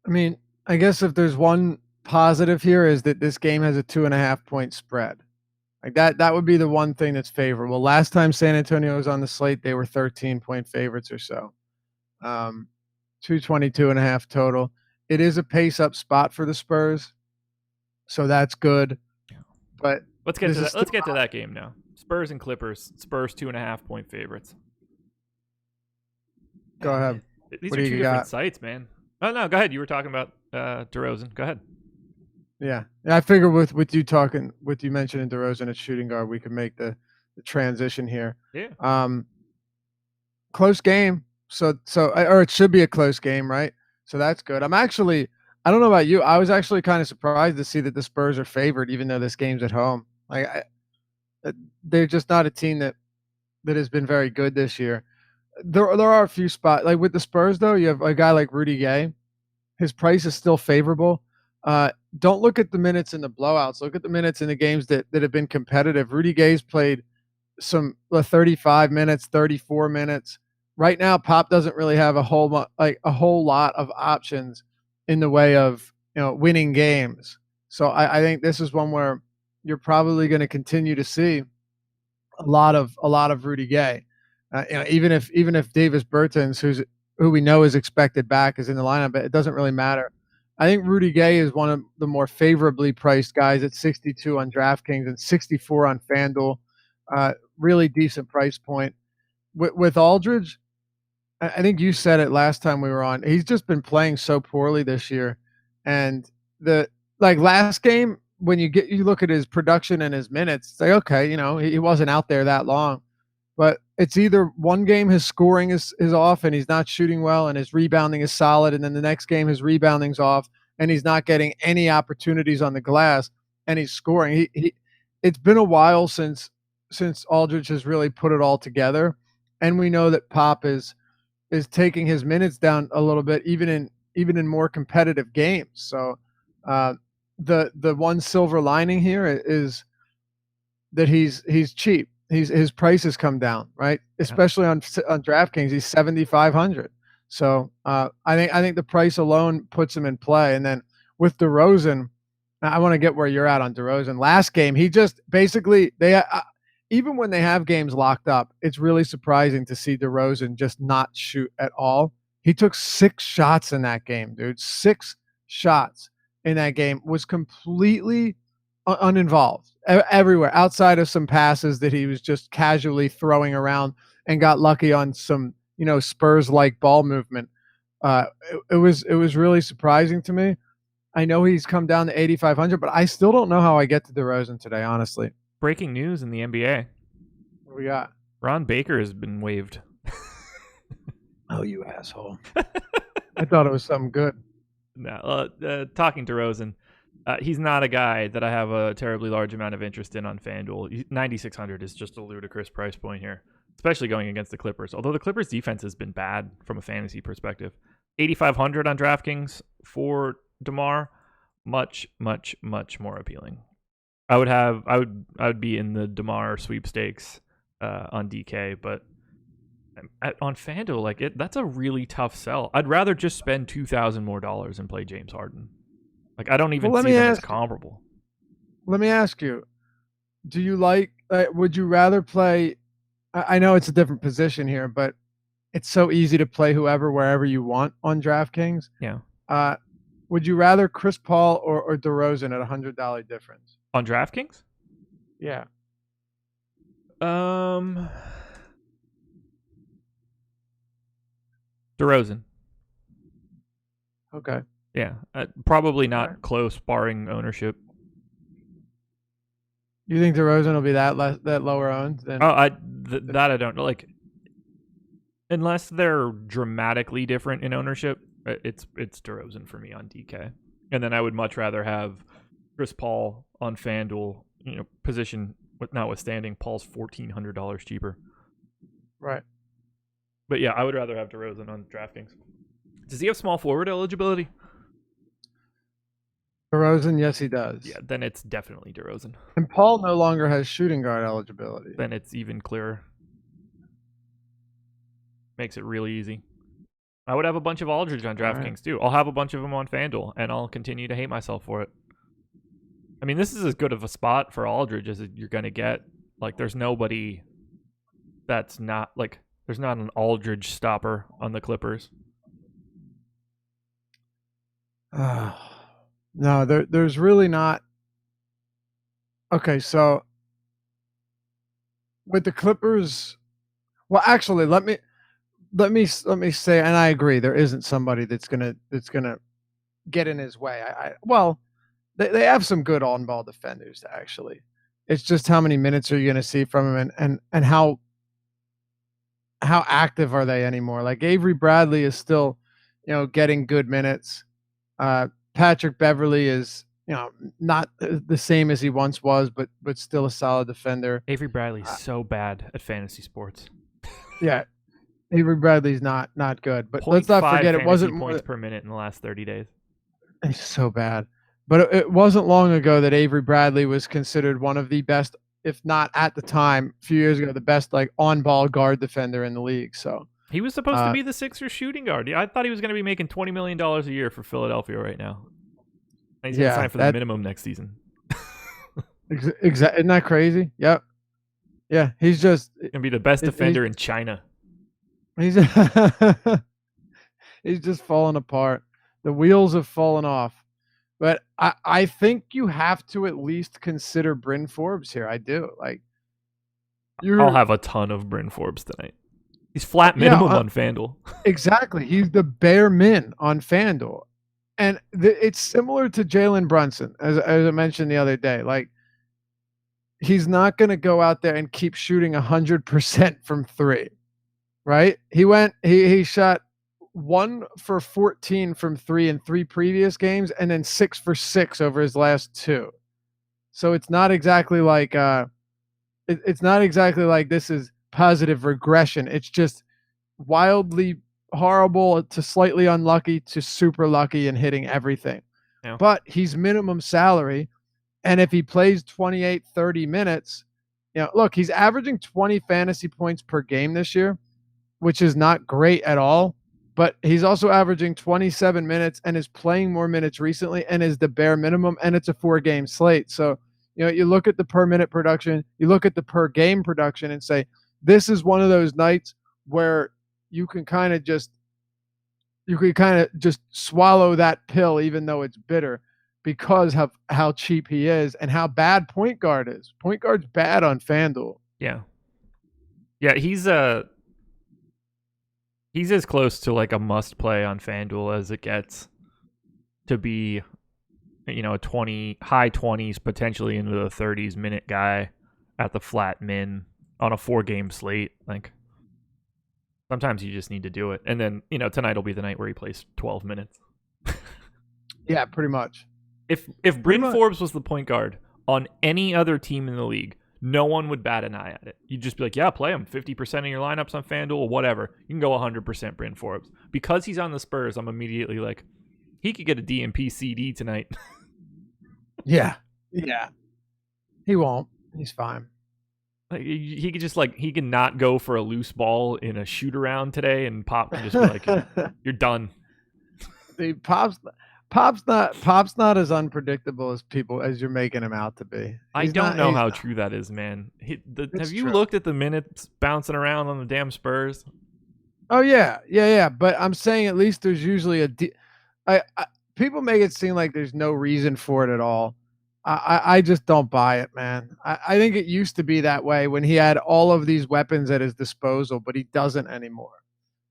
I mean, I guess if there's one positive here is that this game has a 2.5 point spread. Like that would be the one thing that's favorable. Last time San Antonio was on the slate, they were 13-point favorites or so. 222.5 total. It is a pace up spot for the Spurs, so that's good. But let's get to that. Let's get to that game now. Spurs and Clippers. Spurs 2.5 point favorites. Go ahead. These are 2 different sites, man. Oh no, go ahead. You were talking about DeRozan. Go ahead. Yeah, I figure with you mentioning DeRozan at shooting guard, we could make the transition here. Yeah. Close game. Or it should be a close game, right? So that's good. I don't know about you. I was actually kind of surprised to see that the Spurs are favored, even though this game's at home. They're just not a team that has been very good this year. There are a few spots, like with the Spurs, though. You have a guy like Rudy Gay. His price is still favorable. Don't look at the minutes in the blowouts. Look at the minutes in the games that have been competitive. Rudy Gay's played some 35 minutes, 34 minutes. Right now, Pop doesn't really have a whole lot of options in the way of winning games. So I think this is one where you're probably going to continue to see a lot of Rudy Gay. Even if Davis Bertans, who we know is expected back, is in the lineup, it doesn't really matter. I think Rudy Gay is one of the more favorably priced guys at 62 on DraftKings and 64 on FanDuel. Really decent price point. With Aldridge, I think you said it last time we were on. He's just been playing so poorly this year, and last game when you look at his production and his minutes, it's like okay, he wasn't out there that long, but it's either one game his scoring is off and he's not shooting well, and his rebounding is solid, and then the next game his rebounding's off and he's not getting any opportunities on the glass and he's scoring. It's been a while since Aldridge has really put it all together, and we know that Pop is taking his minutes down a little bit, even in more competitive games. So the one silver lining here is that he's cheap. His price has come down, right? Especially on DraftKings, he's 7,500. So I think the price alone puts him in play. And then with DeRozan, I want to get where you're at on DeRozan. Last game, he just basically even when they have games locked up, it's really surprising to see DeRozan just not shoot at all. He took 6 shots in that game, dude. 6 shots in that game, was completely uninvolved everywhere outside of some passes that he was just casually throwing around and got lucky on some, Spurs-like ball movement. It was really surprising to me. I know he's come down to 8,500, but I still don't know how I get to DeRozan today, honestly. Breaking news in the NBA. What we got? Ron Baker has been waived. Oh, you asshole. I thought it was something good. No, talking to Rosen, he's not a guy that I have a terribly large amount of interest in on FanDuel. 9,600 is just a ludicrous price point here, especially going against the Clippers. Although the Clippers defense has been bad from a fantasy perspective. 8,500 on DraftKings for DeMar, much, much, much more appealing. I would be in the DeMar sweepstakes on DK, but on FanDuel, that's a really tough sell. I'd rather just spend $2,000 more and play James Harden. I don't even see them as comparable. Let me ask you: do you would you rather play? I know it's a different position here, but it's so easy to play whoever wherever you want on DraftKings. Yeah. Would you rather Chris Paul or DeRozan at $100 difference on DraftKings? Yeah. DeRozan. Okay. Yeah, probably not close, barring ownership. You think DeRozan will be that lower owned? That I don't know. Unless they're dramatically different in ownership, it's DeRozan for me on DK, and then I would much rather have Chris Paul on FanDuel. Position notwithstanding, Paul's $1,400 cheaper. Right. But yeah, I would rather have DeRozan on DraftKings. Does he have small forward eligibility? DeRozan, yes, he does. Yeah, then it's definitely DeRozan. And Paul no longer has shooting guard eligibility. Then it's even clearer. Makes it really easy. I would have a bunch of Aldridge on DraftKings too. I'll have a bunch of them on FanDuel, and I'll continue to hate myself for it. I mean, this is as good of a spot for Aldridge as you're going to get. There's nobody that's not, there's not an Aldridge stopper on the Clippers. No, there's really not. Okay, so with the Clippers, well, actually, let me say, and I agree, there isn't somebody that's gonna get in his way. They have some good on-ball defenders, actually. It's just how many minutes are you gonna see from him, and how active are they anymore? Avery Bradley is still, getting good minutes. Patrick Beverley is, not the same as he once was, but still a solid defender. Avery Bradley's so bad at fantasy sports. Yeah, Avery Bradley's not good. But let's not forget, it wasn't points per minute in the last 30 days. He's so bad. But it wasn't long ago that Avery Bradley was considered one of the best, if not at the time, a few years ago, the best on-ball guard defender in the league. So he was supposed to be the Sixers shooting guard. I thought he was going to be making $20 million a year for Philadelphia right now. And he's going to sign for the minimum next season. Exactly. Isn't that crazy? Yep. Yeah, he's just going to be the best defender in China. He's he's just falling apart. The wheels have fallen off. But I think you have to at least consider Bryn Forbes here. I do. Like I'll you're have a ton of Bryn Forbes tonight. He's flat minimum on FanDuel. exactly. He's the bare min on FanDuel. And it's similar to Jalen Brunson, as I mentioned the other day. Like he's not going to go out there and keep shooting 100% from three, right? He shot 1 for 14 from three in 3 previous games, and then 6 for 6 over his last 2. So it's not exactly like it's not exactly like this is positive regression. It's just wildly horrible to slightly unlucky to super lucky and hitting everything. Yeah. But he's minimum salary. And if he plays 28, 30 minutes, look, he's averaging 20 fantasy points per game this year, which is not great at all. But he's also averaging 27 minutes and is playing more minutes recently and is the bare minimum, and it's a 4-game slate. So, you look at the per minute production, you look at the per game production and say, this is one of those nights where you can kind of just swallow that pill, even though it's bitter, because of how cheap he is and how bad point guard is. Point guard's bad on FanDuel. Yeah. Yeah, he's as close to like a must play on FanDuel as it gets to be, a high 20s, potentially into the 30s minute guy at the flat min on a 4-game slate. Like sometimes you just need to do it. And then, tonight will be the night where he plays 12 minutes. Yeah, pretty much. If Bryn Forbes was the point guard on any other team in the league, no one would bat an eye at it. You'd just be like, yeah, play him. 50% of your lineups on FanDuel or whatever. You can go 100% Bryn Forbes. Because he's on the Spurs, I'm immediately like, he could get a DMP CD tonight. Yeah. He won't. He's fine. Like, he could just he can not go for a loose ball in a shoot around today, and Pop can just be like, you're done. Pop's not as unpredictable as you're making him out to be. I don't know how true that is, man. Have you looked at the minutes bouncing around on the damn Spurs? Oh yeah. But I'm saying at least there's usually people make it seem like there's no reason for it at all. I just don't buy it, man. I think it used to be that way when he had all of these weapons at his disposal, but he doesn't anymore.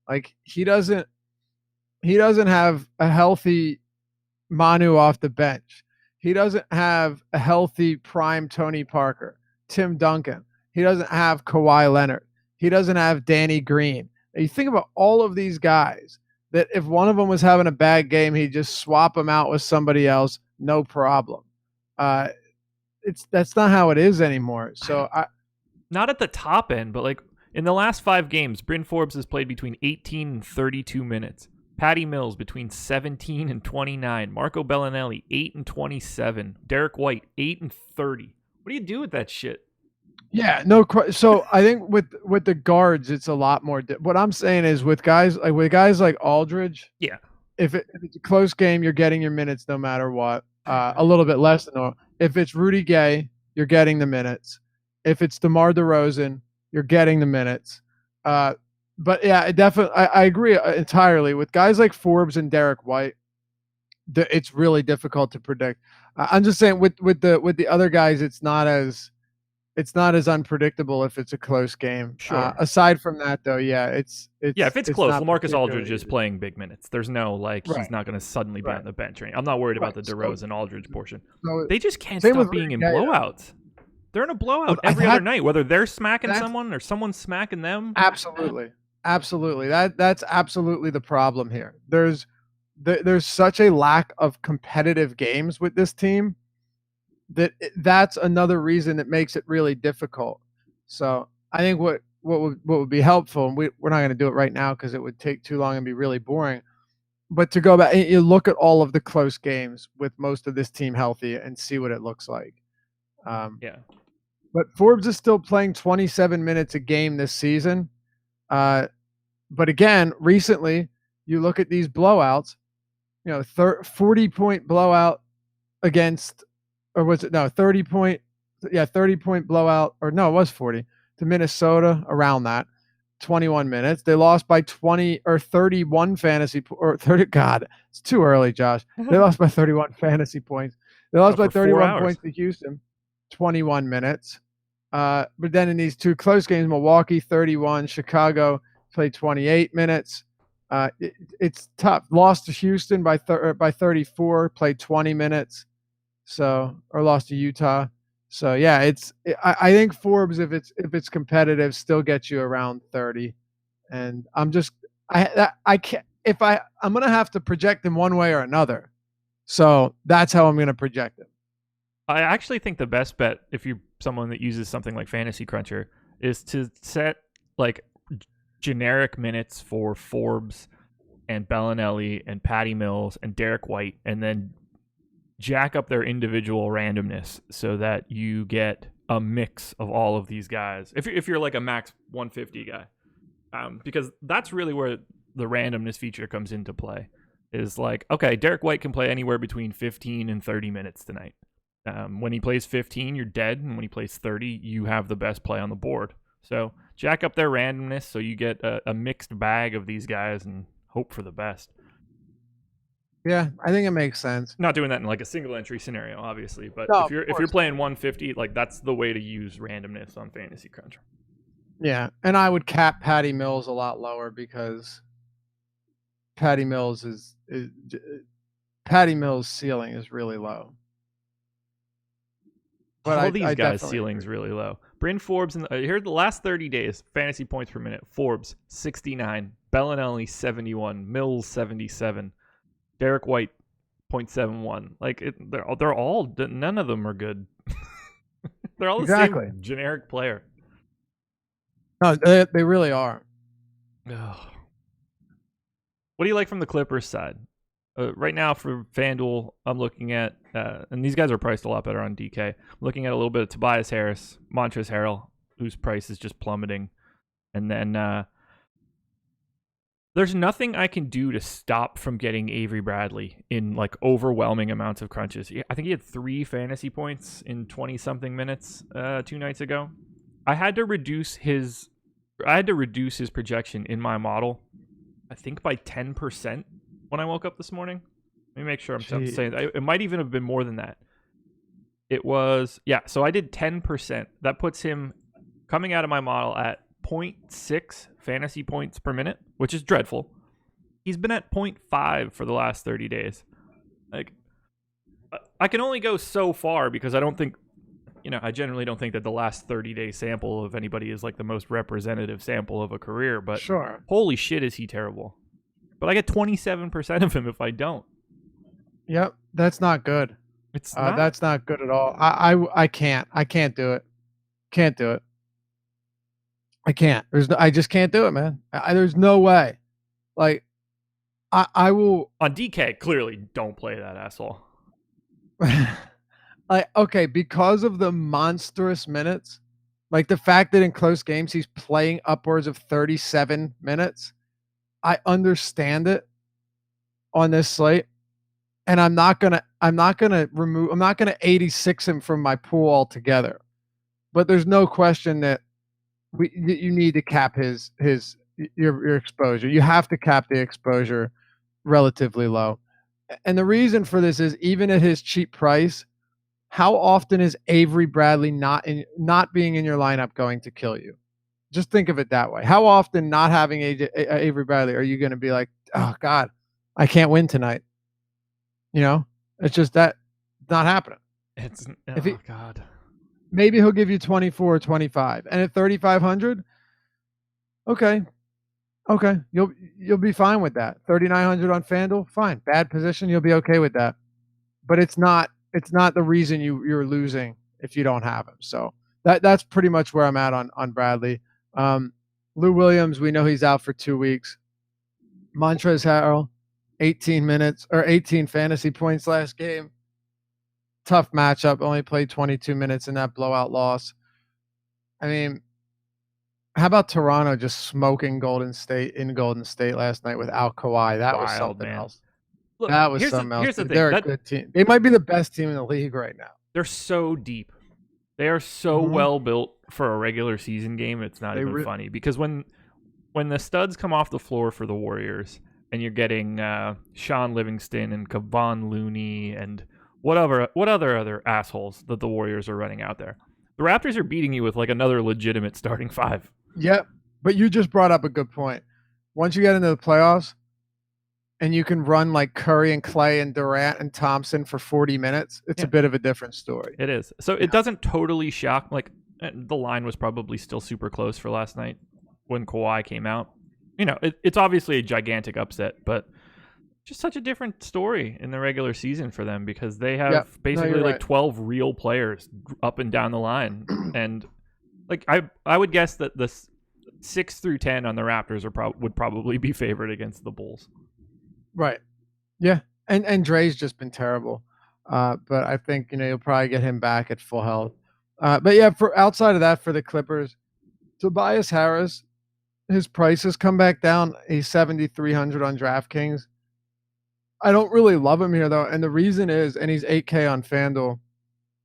Like he doesn't have a healthy Manu off the bench. He doesn't have a healthy prime Tony Parker, Tim Duncan. He doesn't have Kawhi Leonard. He doesn't have Danny Green. You think about all of these guys that if one of them was having a bad game, he'd just swap them out with somebody else, no problem. That's not how it is anymore. So not at the top end, but like in the last 5 games, Bryn Forbes has played between 18 and 32 minutes. Patty Mills between 17 and 29. Marco Bellinelli 8 and 27. Derek White 8 and 30. What do you do with that shit? Yeah, no. So I think with the guards, it's a lot more. What I'm saying is with guys like Aldridge. Yeah. If it's a close game, you're getting your minutes no matter what. A little bit less than normal. If it's Rudy Gay, you're getting the minutes. If it's DeMar DeRozan, you're getting the minutes. But yeah, I agree entirely with guys like Forbes and Derek White. It's really difficult to predict. I'm just saying with the other guys, it's not as unpredictable if it's a close game. Sure. Aside from that, though, yeah, it's if it's close, LaMarcus Aldridge is playing big minutes. There's no he's not going to suddenly be on the bench. Right? I'm not worried about the DeRozan Aldridge portion. So, they just can't stop being in blowouts. They're in a blowout every other night, whether they're smacking someone or someone's smacking them. Absolutely. That's absolutely the problem here. There's such a lack of competitive games with this team that's another reason that makes it really difficult. So I think what would be helpful, and we're not going to do it right now because it would take too long and be really boring. But to go back and you look at all of the close games with most of this team healthy and see what it looks like. But Forbes is still playing 27 minutes a game this season. But again, recently you look at these blowouts, 40-point blowout against, or was it 30-point blowout, or no, it was 40 to Minnesota, around that. 21 minutes. They lost by 20 or 31 fantasy or 30. God, it's too early, Josh. They lost by 31 fantasy points. They lost by 31 points to Houston, 21 minutes. But then in these two close games, Milwaukee 31, Chicago played 28 minutes. It's tough. Lost to Houston by 34, played 20 minutes. So, or lost to Utah. So yeah, I think Forbes, if it's competitive, still gets you around 30. And I'm gonna have to project him one way or another. So that's how I'm gonna project him. I actually think the best bet, if you're someone that uses something like Fantasy Cruncher, is to set like generic minutes for Forbes and Bellinelli and Patty Mills and Derek White, and then jack up their individual randomness so that you get a mix of all of these guys. If you're like a max 150 guy, because that's really where the randomness feature comes into play. Is like, okay, Derek White can play anywhere between 15 and 30 minutes tonight. When he plays 15, you're dead, and when he plays 30, you have the best play on the board. So jack up their randomness so you get a mixed bag of these guys and hope for the best. Yeah, I think it makes sense. Not doing that in like a single entry scenario, obviously, but No, if you're playing 150, like that's the way to use randomness on Fantasy Cruncher. Yeah, and I would cap Patty Mills a lot lower because Patty Mills Patty Mills' ceiling is really low. But all these guys' ceiling's really low. Bryn Forbes, here the last 30 days, fantasy points per minute. Forbes 69, Bellinelli 71, Mills 77. Derek White, 0.71. Like they're all, none of them are good. They're all the same generic player. No, they really are. Ugh. What do you like from the Clippers side? Right now for FanDuel, I'm looking at, and these guys are priced a lot better on DK. I'm looking at a little bit of Tobias Harris, Montrezl Harrell, whose price is just plummeting. And then there's nothing I can do to stop from getting Avery Bradley in like overwhelming amounts of crunches. I think he had 3 fantasy points in 20-something minutes 2 nights ago. I had to reduce his projection in my model, I think by 10% when I woke up this morning. Let me make sure I'm saying that. It might even have been more than that. It was, yeah, so I did 10%. That puts him coming out of my model at 0.6 fantasy points per minute, which is dreadful. He's been at 0.5 for the last 30 days. Like, I can only go so far because I don't think, I generally don't think that the last 30-day sample of anybody is like the most representative sample of a career, but sure. Holy shit, is he terrible. But I get 27% of him if I don't. Yep, that's not good. That's not good at all. I can't do it. Can't do it. I can't. I just can't do it, man. There's no way. Like, I will on DK. Clearly, don't play that asshole. Like, okay, because of the monstrous minutes, like the fact that in close games he's playing upwards of 37 minutes, I understand it on this slate, and I'm not gonna 86 him from my pool altogether. But there's no question that you need to cap your exposure. You have to cap the exposure relatively low, and the reason for this is even at his cheap price. How often is Avery Bradley not being in your lineup going to kill you? Just think of it that way. How often not having Avery Bradley are you going to be like, oh God, I can't win tonight? It's just that not happening. God. Maybe he'll give you 24 or 25, and at 3,500, okay, you'll be fine with that. 3,900 on FanDuel, fine. Bad position, you'll be okay with that. But it's not the reason you're losing if you don't have him. So that's pretty much where I'm at on Bradley. Lou Williams, we know he's out for 2 weeks. Montrezl Harrell, 18 fantasy points last game. Tough matchup. Only played 22 minutes in that blowout loss. I mean, how about Toronto just smoking Golden State last night without Kawhi? That was something else. Look, that was something else. Here's the thing. They're a good team. They might be the best team in the league right now. They're so deep. They are so well built for a regular season game. It's not even funny because when when the studs come off the floor for the Warriors, and you're getting Sean Livingston and Kevon Looney and what other assholes that the Warriors are running out there. The Raptors are beating you with like another legitimate starting five. Yep. But you just brought up a good point. Once you get into the playoffs and you can run like Curry and Clay and Durant and Thompson for 40 minutes, it's a bit of a different story. It is. So it doesn't totally shock. Like the line was probably still super close for last night when Kawhi came out. You know, it's obviously a gigantic upset, but just such a different story in the regular season for them because they have basically like 12 real players up and down the line. And like I would guess that the 6 through 10 on the Raptors would probably be favored against the Bulls. Right. Yeah. And Dre's just been terrible. But I think, you'll probably get him back at full health. But yeah, for outside of that, for the Clippers, Tobias Harris, his price has come back down. He's 7,300 on DraftKings. I don't really love him here though, and the reason is, and he's 8K on FanDuel.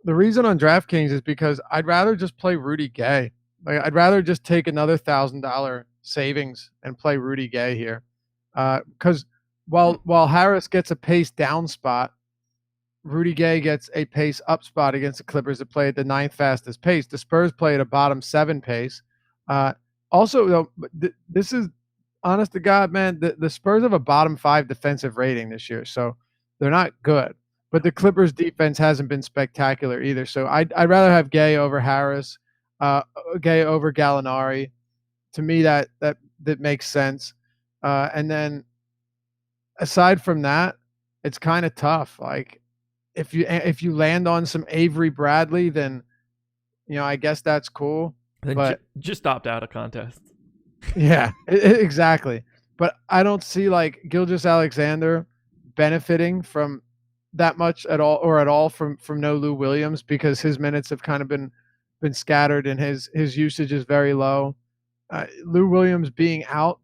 The reason on DraftKings is because I'd rather just play Rudy Gay. Like I'd rather just take another $1,000 savings and play Rudy Gay here, because while Harris gets a pace down spot, Rudy Gay gets a pace up spot against the Clippers that play at the 9th fastest pace. The Spurs play at a bottom 7 pace. Also, though, this is honest to God, man. The Spurs have a bottom 5 defensive rating this year, so they're not good. But the Clippers' defense hasn't been spectacular either. So I'd rather have Gay over Harris, Gay over Gallinari. To me, that makes sense. And then aside from that, it's kind of tough. Like if you land on some Avery Bradley, then I guess that's cool. Then but just opt out of contests. Yeah, exactly. But I don't see like Gilgeous-Alexander benefiting from that much at all from no Lou Williams, because his minutes have kind of been scattered and his usage is very low. Lou Williams being out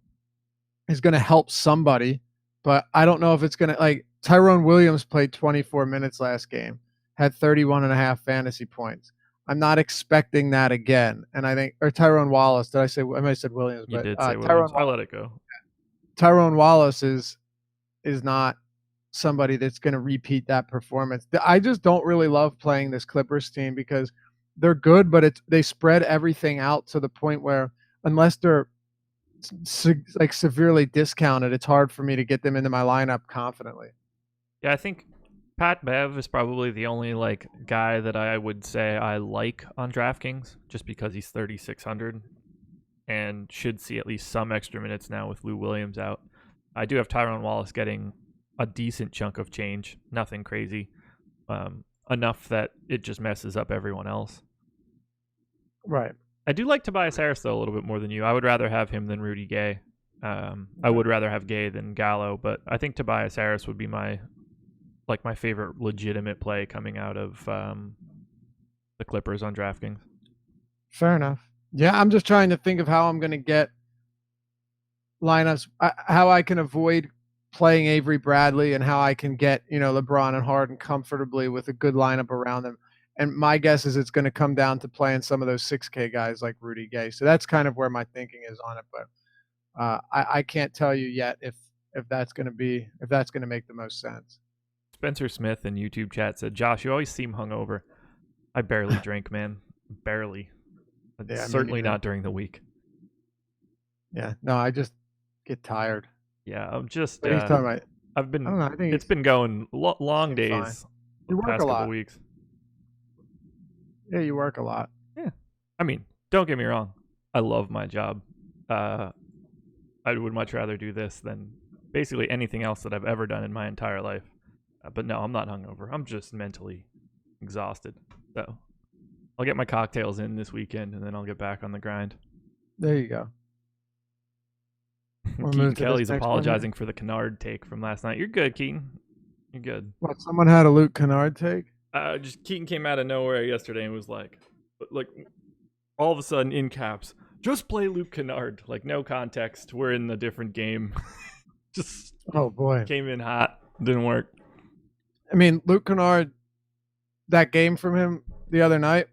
is going to help somebody, but I don't know if it's going to, like, Tyrone Williams played 24 minutes last game, had 31.5 fantasy points. I'm not expecting that again. And I think, or Tyrone Wallace, did I say, I might have said Williams. You did say Williams. I let it go. Tyrone Wallace is not somebody that's going to repeat that performance. I just don't really love playing this Clippers team because they're good, but they spread everything out to the point where unless they're like severely discounted, it's hard for me to get them into my lineup confidently. Yeah, I think Pat Bev is probably the only like guy that I would say I like on DraftKings, just because he's 3,600 and should see at least some extra minutes now with Lou Williams out. I do have Tyrone Wallace getting a decent chunk of change, nothing crazy, enough that it just messes up everyone else. Right. I do like Tobias Harris though a little bit more than you. I would rather have him than Rudy Gay. I would rather have Gay than Gallo, but I think Tobias Harris would be my favorite legitimate play coming out of the Clippers on DraftKings. Fair enough. Yeah, I'm just trying to think of how I'm going to get lineups, how I can avoid playing Avery Bradley and how I can get, LeBron and Harden comfortably with a good lineup around them. And my guess is it's going to come down to playing some of those 6K guys like Rudy Gay. So that's kind of where my thinking is on it. But I can't tell you yet if that's going to make the most sense. Spencer Smith in YouTube chat said, "Josh, you always seem hungover." I barely drink, man. Barely. Yeah, certainly not during the week. Yeah, no, I just get tired. Yeah, I'm just. What are you talking about? I've been. I don't know. I think it's been going long days. You work past a lot. Couple weeks. Yeah, you work a lot. Yeah, I mean, don't get me wrong. I love my job. I would much rather do this than basically anything else that I've ever done in my entire life. But no, I'm not hungover. I'm just mentally exhausted. So I'll get my cocktails in this weekend, and then I'll get back on the grind. There you go. Keaton Kelly's apologizing for the Kennard take from last night. You're good, Keaton. You're good. What, someone had a Luke Kennard take? Just Keaton came out of nowhere yesterday and was like all of a sudden in caps, just play Luke Kennard. Like, no context. We're in a different game. Just oh boy, came in hot. Didn't work. I mean, Luke Kennard, that game from him the other night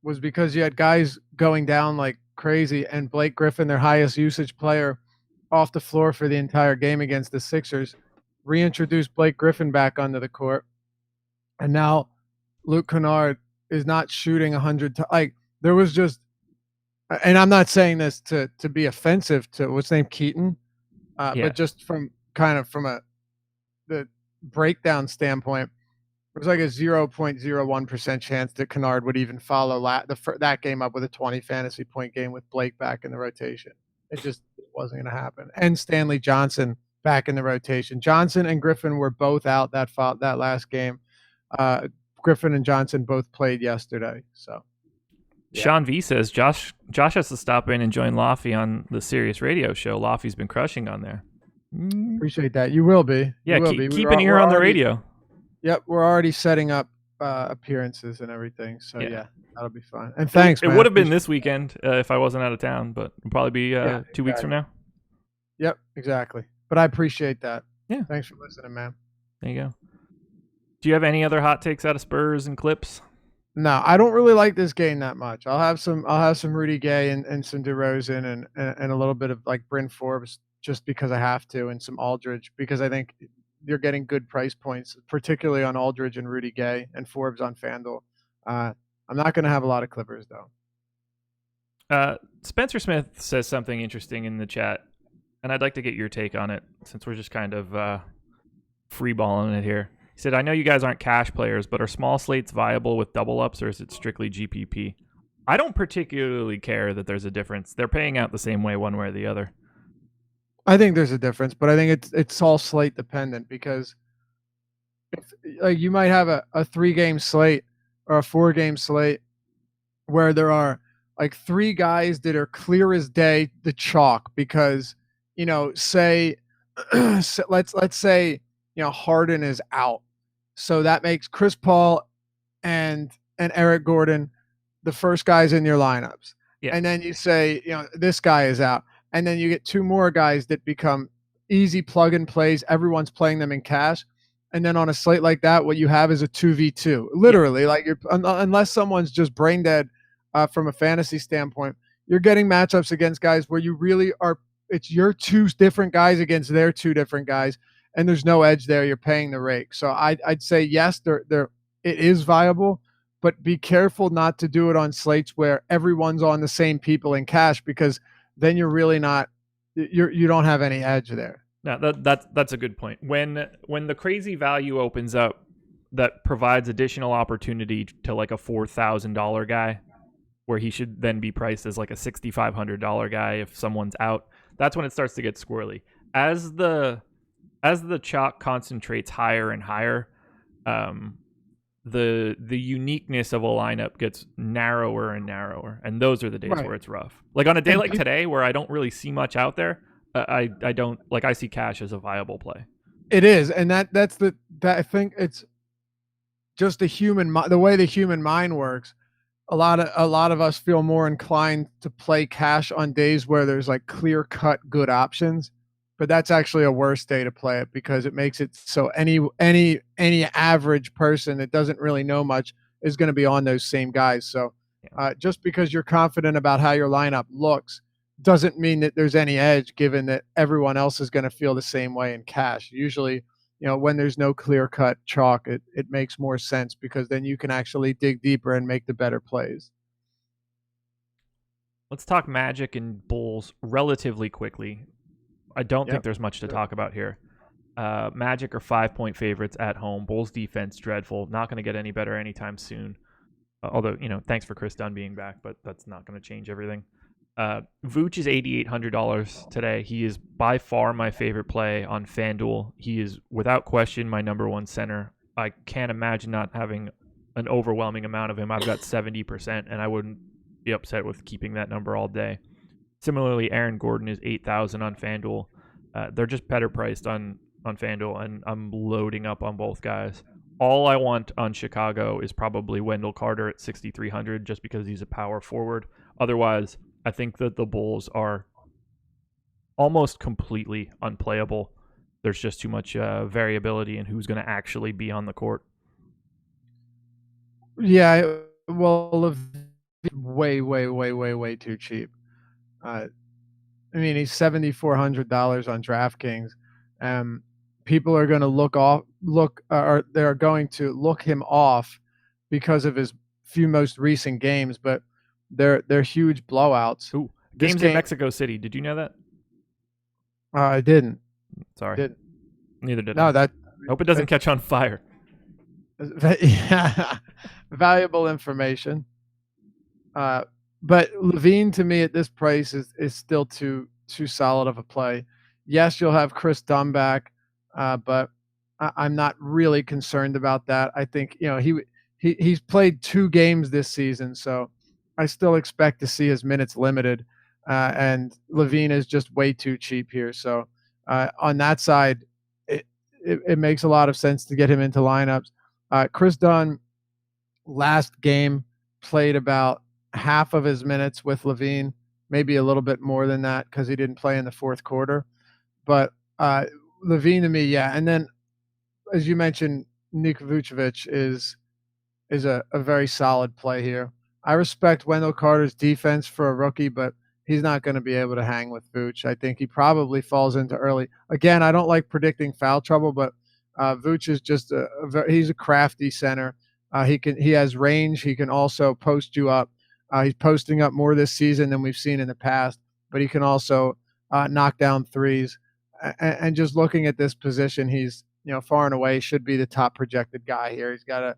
was because you had guys going down like crazy. And Blake Griffin, their highest usage player, off the floor for the entire game against the Sixers, reintroduced Blake Griffin back onto the court. And now Luke Kennard is not shooting 100 like there was just, and I'm not saying this to be offensive to what's name Keaton, but just from the breakdown standpoint, it was like a 0.01% chance that Kennard would even follow that game up with a 20 fantasy point game with Blake back in the rotation. It just wasn't going to happen. And Stanley Johnson back in the rotation. Johnson and Griffin were both out that last game. Griffin and Johnson both played yesterday. So, yeah. Sean V says Josh has to stop in and join Laffy on the Sirius Radio show. Laffy's been crushing on there. Appreciate that. You will be. Yeah, keep an ear on the radio. Yep, we're already setting up appearances and everything. So yeah, that'll be fun. And thanks, man. It would have been this weekend if I wasn't out of town, but it'll probably be 2 weeks from now. Yep, exactly. But I appreciate that. Yeah. Thanks for listening, man. There you go. Do you have any other hot takes out of Spurs and Clips? No, I don't really like this game that much. I'll have some Rudy Gay and some DeRozan and a little bit of like Bryn Forbes just because I have to, and some Aldridge because I think you're getting good price points, particularly on Aldridge and Rudy Gay and Forbes on FanDuel. I'm not going to have a lot of Clippers though. Spencer Smith says something interesting in the chat, and I'd like to get your take on it since we're just kind of freeballing it here. He said, I know you guys aren't cash players, but are small slates viable with double ups, or is it strictly GPP? I don't particularly care that there's a difference. They're paying out the same way one way or the other. I think there's a difference, but I think it's all slate dependent because like you might have a 3-game slate or a 4-game slate where there are like 3 guys that are clear as day, the chalk, because, say, let's say, Harden is out. So that makes Chris Paul and Eric Gordon the first guys in your lineups. Yeah. And then you say, this guy is out. And then you get 2 more guys that become easy plug and plays. Everyone's playing them in cash. And then on a slate like that, what you have is a 2v2. Literally, like unless someone's just brain dead from a fantasy standpoint, you're getting matchups against guys where you really are. It's your 2 different guys against their 2 different guys. And there's no edge there. You're paying the rake. So I'd say, yes, it is viable, but be careful not to do it on slates where everyone's on the same people in cash, because then you're really not, you don't have any edge there. No, that's a good point. When the crazy value opens up that provides additional opportunity to like a $4,000 guy, where he should then be priced as like a $6,500 guy if someone's out, that's when it starts to get squirrely. As the chalk concentrates higher and higher, the uniqueness of a lineup gets narrower and narrower, and those are the days where it's rough. Like on a day like today, where I don't really see much out there, I don't like. I see cash as a viable play. It is, and that's I think it's just the way the human mind works. A lot of us feel more inclined to play cash on days where there's like clear cut good options. But that's actually a worse day to play it, because it makes it so any average person that doesn't really know much is going to be on those same guys. So just because you're confident about how your lineup looks doesn't mean that there's any edge, given that everyone else is going to feel the same way in cash. Usually, when there's no clear-cut chalk, it makes more sense, because then you can actually dig deeper and make the better plays. Let's talk Magic and Bulls relatively quickly. I don't think there's much to talk about here. Magic are 5-point favorites at home. Bulls defense dreadful. Not going to get any better anytime soon. Although, thanks for Chris Dunn being back, but that's not going to change everything. Vooch is $8,800 today. He is by far my favorite play on FanDuel. He is without question my number 1 center. I can't imagine not having an overwhelming amount of him. I've got 70%, and I wouldn't be upset with keeping that number all day. Similarly, Aaron Gordon is $8,000 on FanDuel. They're just better priced on FanDuel, and I'm loading up on both guys. All I want on Chicago is probably Wendell Carter at $6,300, just because he's a power forward. Otherwise, I think that the Bulls are almost completely unplayable. There's just too much variability in who's going to actually be on the court. Yeah, well, way too cheap. I mean, he's $7,400 on DraftKings. People are going to or they're going to look him off because of his few most recent games, but they're huge blowouts. Ooh, games in Mexico City. Did you know that? I didn't. Sorry. Didn't. Neither did No, I. Hope it doesn't catch on fire. Yeah, valuable information. But Levine to me at this price is still too solid of a play. Yes, you'll have Chris Dunn back, but I'm not really concerned about that. I think he's played 2 games this season, so I still expect to see his minutes limited. And Levine is just way too cheap here. So on that side, it makes a lot of sense to get him into lineups. Chris Dunn last game played about half of his minutes with Levine, maybe a little bit more than that because he didn't play in the fourth quarter. But Levine to me, yeah. And then, as you mentioned, Nik Vucevic is a very solid play here. I respect Wendell Carter's defense for a rookie, but he's not going to be able to hang with Vooch. I think he probably falls into early. Again, I don't like predicting foul trouble, but Vooch is just he's a crafty center. He has range. He can also post you up. He's posting up more this season than we've seen in the past, but he can also knock down threes. And just looking at this position, he's far and away should be the top projected guy here. He's got a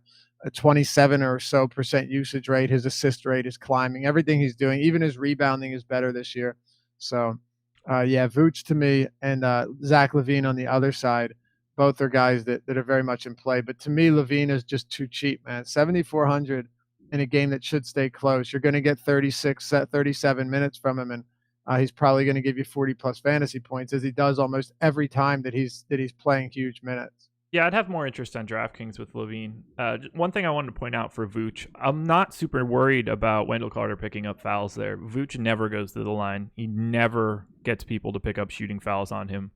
27 or so % usage rate. His assist rate is climbing. Everything he's doing, even his rebounding, is better this year. So, yeah, Vooch to me and Zach LaVine on the other side. Both are guys that are very much in play. But to me, LaVine is just too cheap, man. 7,400 in a game that should stay close. You're going to get 37 minutes from him, and he's probably going to give you 40-plus fantasy points, as he does almost every time that he's playing huge minutes. Yeah, I'd have more interest on DraftKings with Levine. One thing I wanted to point out for Vooch, I'm not super worried about Wendell Carter picking up fouls there. Vooch never goes to the line. He never gets people to pick up shooting fouls on him.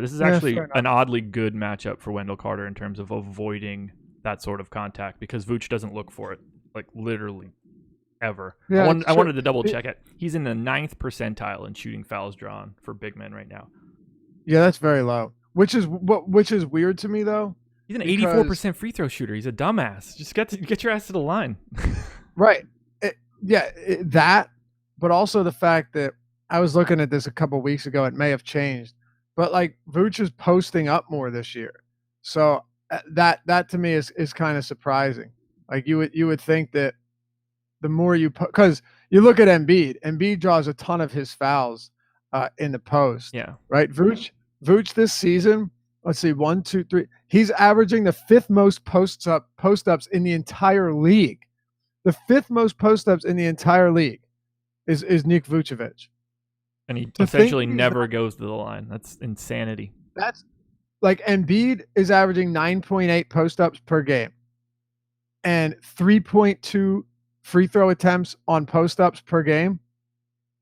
This is actually an oddly good matchup for Wendell Carter in terms of avoiding that sort of contact, because Vooch doesn't look for it, like literally ever. Yeah, I wanted to double check it. He's in the 9th percentile in shooting fouls drawn for big men right now. Yeah, that's very low. Which is weird to me, though. He's an 84% free throw shooter. He's a dumbass. Just get your ass to the line. Right. That, but also the fact that I was looking at this a couple weeks ago. It may have changed, but like Vooch is posting up more this year, so that to me is kind of surprising. Like you would think that the more because you look at Embiid draws a ton of his fouls in the post. Yeah. Right. Vooch this season, let's see, 1, 2, 3. He's averaging the 5th most post-ups in the entire league. The 5th most post-ups in the entire league is Nik Vucevic. And he essentially never goes to the line. That's insanity. That's like Embiid is averaging 9.8 post-ups per game and 3.2 free throw attempts on post-ups per game.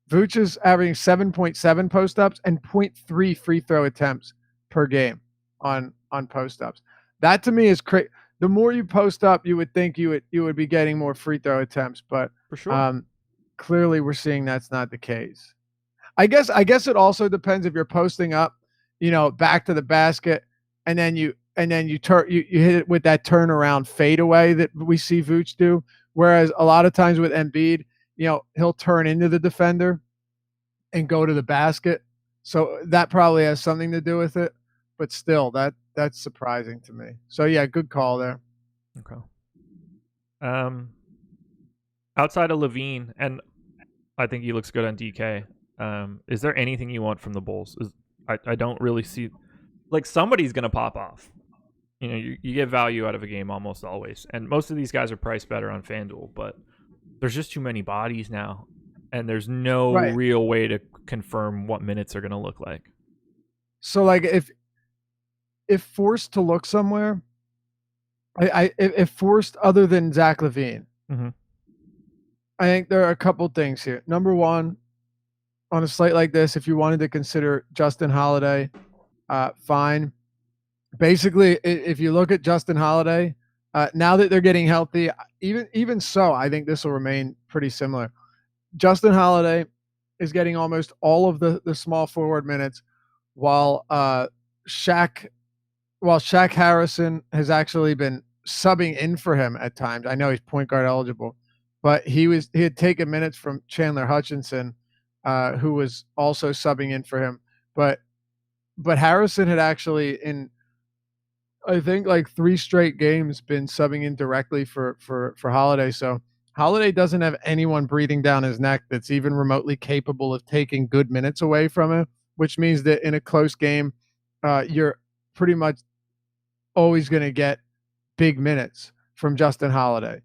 Vooch is averaging 7.7 post-ups and 0.3 free throw attempts per game on post-ups. That to me is crazy. The more you post up, you would think you would be getting more free throw attempts, but for sure. Clearly we're seeing that's not the case. I guess it also depends if you're posting up, back to the basket, and then you hit it with that turnaround fadeaway that we see Vooch do. Whereas a lot of times with Embiid, he'll turn into the defender and go to the basket. So that probably has something to do with it. But still, that's surprising to me. So, yeah, good call there. Okay. Outside of Levine, and I think he looks good on DK, is there anything you want from the Bulls? I don't really see... Like, somebody's going to pop off. You get value out of a game almost always. And most of these guys are priced better on FanDuel, but there's just too many bodies now, and there's no real way to confirm what minutes are going to look like. So, like, if forced to look somewhere, if forced other than Zach LaVine, I think there are a couple things here. Number one, on a slate like this, if you wanted to consider Justin Holiday, fine. Basically, if you look at Justin Holiday, now that they're getting healthy, even so, I think this will remain pretty similar. Justin Holiday is getting almost all of the small forward minutes, while Shaq Harrison has actually been subbing in for him at times. I know he's point guard eligible, but he had taken minutes from Chandler Hutchinson, who was also subbing in for him. But Harrison had actually, in I think like 3 straight games, been subbing in directly for Holiday. So Holiday doesn't have anyone breathing down his neck that's even remotely capable of taking good minutes away from him, which means that in a close game, you're pretty much always going to get big minutes from Justin Holiday.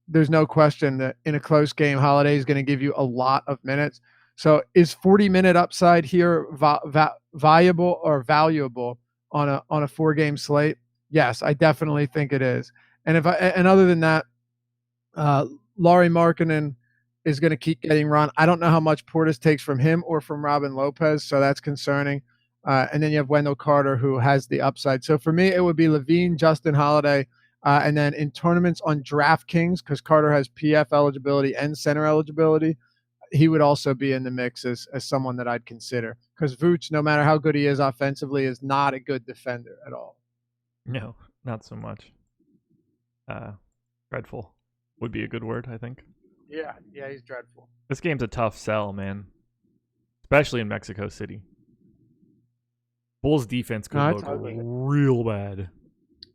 There's no question that in a close game, Holiday is going to give you a lot of minutes. So is 40-minute upside here viable or valuable on a 4-game slate? Yes, I definitely think it is. And other than that, Lauri Markkanen is going to keep getting run. I don't know how much Portis takes from him or from Robin Lopez, so that's concerning. And then you have Wendell Carter, who has the upside. So for me, it would be Levine, Justin Holiday, and then in tournaments on DraftKings, because Carter has PF eligibility and center eligibility, he would also be in the mix as someone that I'd consider. Because Vooch, no matter how good he is offensively, is not a good defender at all. No, not so much. Dreadful would be a good word, I think. Yeah, he's dreadful. This game's a tough sell, man. Especially in Mexico City. Bulls defense could look real bad.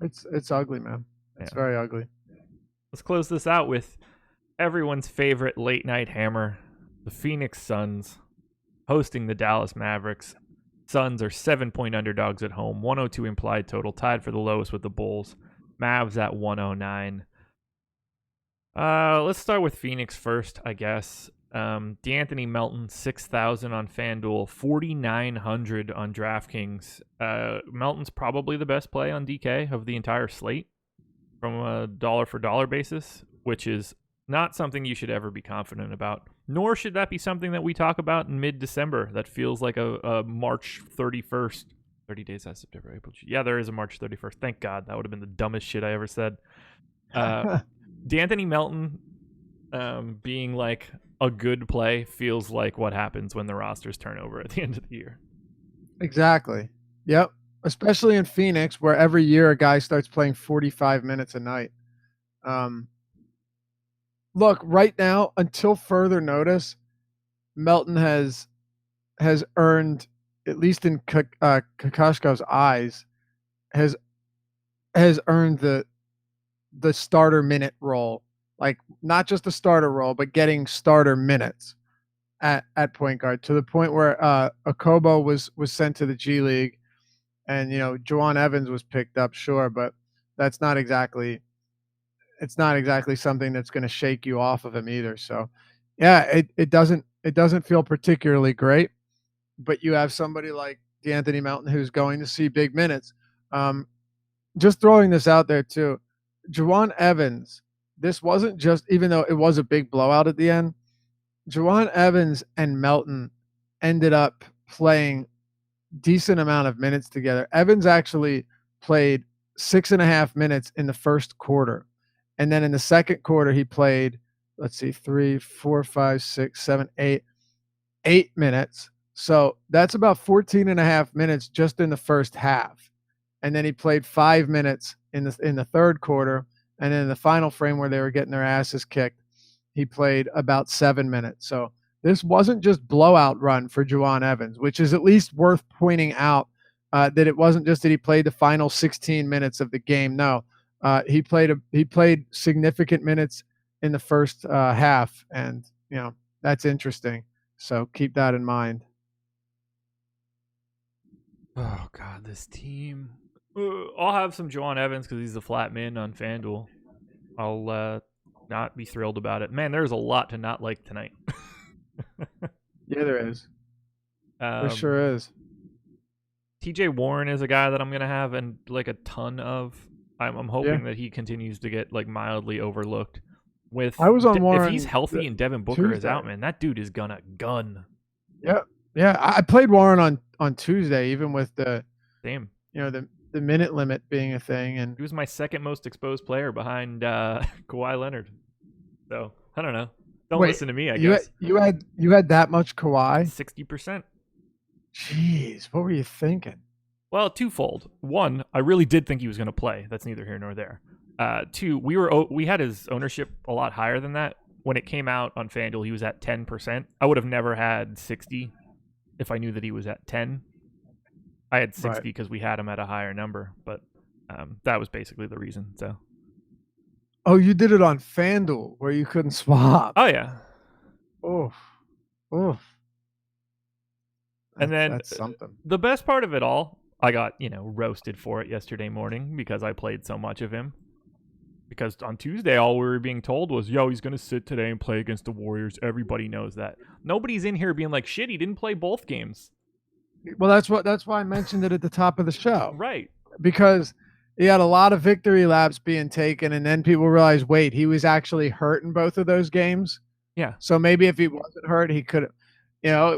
It's ugly, man. It's very ugly. Let's close this out with everyone's favorite late night hammer, the Phoenix Suns, hosting the Dallas Mavericks. Suns are 7-point underdogs at home, 102 implied total, tied for the lowest with the Bulls. Mavs at 109. Let's start with Phoenix first, I guess. D'Anthony Melton, 6,000 on FanDuel, 4,900 on DraftKings. Melton's probably the best play on DK of the entire slate from a dollar-for-dollar basis, which is not something you should ever be confident about. Nor should that be something that we talk about in mid-December. That feels like a March 31st. 30 days out, September, April. Yeah, there is a March 31st. Thank God. That would have been the dumbest shit I ever said. D'Anthony Melton being like a good play feels like what happens when the rosters turn over at the end of the year. Exactly. Yep. Especially in Phoenix, where every year a guy starts playing 45 minutes a night. Look, right now, until further notice, Melton has earned, at least in Kakashko's eyes, has earned the starter minute role. Like, not just the starter role, but getting starter minutes at point guard, to the point where Okobo was sent to the G League, and Juwan Evans was picked up, sure, but it's not exactly something that's going to shake you off of him either. So yeah, it doesn't feel particularly great, but you have somebody like D'Anthony Melton who's going to see big minutes. Just throwing this out there too, Juwan Evans, this wasn't just, even though it was a big blowout at the end, Juwan Evans and Melton ended up playing decent amount of minutes together. Evans actually played 6.5 minutes in the first quarter. And then in the second quarter, he played, 3, 4, 5, 6, 7, 8 minutes. So that's about 14.5 minutes just in the first half. And then he played 5 minutes in the third quarter. And then in the final frame where they were getting their asses kicked, he played about 7 minutes. So this wasn't just blowout run for Juwan Evans, which is at least worth pointing out, that it wasn't just that he played the final 16 minutes of the game. No, he played significant minutes in the first half, and that's interesting. So keep that in mind. Oh God, this team. I'll have some Juwan Evans because he's the flat min on FanDuel. I'll not be thrilled about it. Man, there's a lot to not like tonight. Yeah, there is. There sure is. TJ Warren is a guy that I'm gonna have and like a ton of. I'm hoping that he continues to get like mildly overlooked. I was on Warren. If he's healthy and Devin Booker is out, man, that dude is gonna gun. Yeah. I played Warren on Tuesday, even with the same. The minute limit being a thing, and he was my second most exposed player behind Kawhi Leonard. So I don't know. Don't Wait, listen to me, I you had, guess. you had that much Kawhi? 60%. Jeez, what were you thinking? Well, twofold. One, I really did think he was going to play. That's neither here nor there. Two, we had his ownership a lot higher than that. When it came out on FanDuel, he was at 10%. I would have never had 60 if I knew that he was at 10. I had 60 because we had him at a higher number, but that was basically the reason. So. Oh, you did it on FanDuel where you couldn't swap. Oh yeah. Oh. And then that's something. The best part of it all, I got, roasted for it yesterday morning because I played so much of him. Because on Tuesday, all we were being told was, yo, he's going to sit today and play against the Warriors. Everybody knows that. Nobody's in here being like, shit, he didn't play both games. Well, that's why I mentioned it at the top of the show. Right. Because he had a lot of victory laps being taken, and then people realized, wait, he was actually hurt in both of those games. Yeah. So maybe if he wasn't hurt, he could have,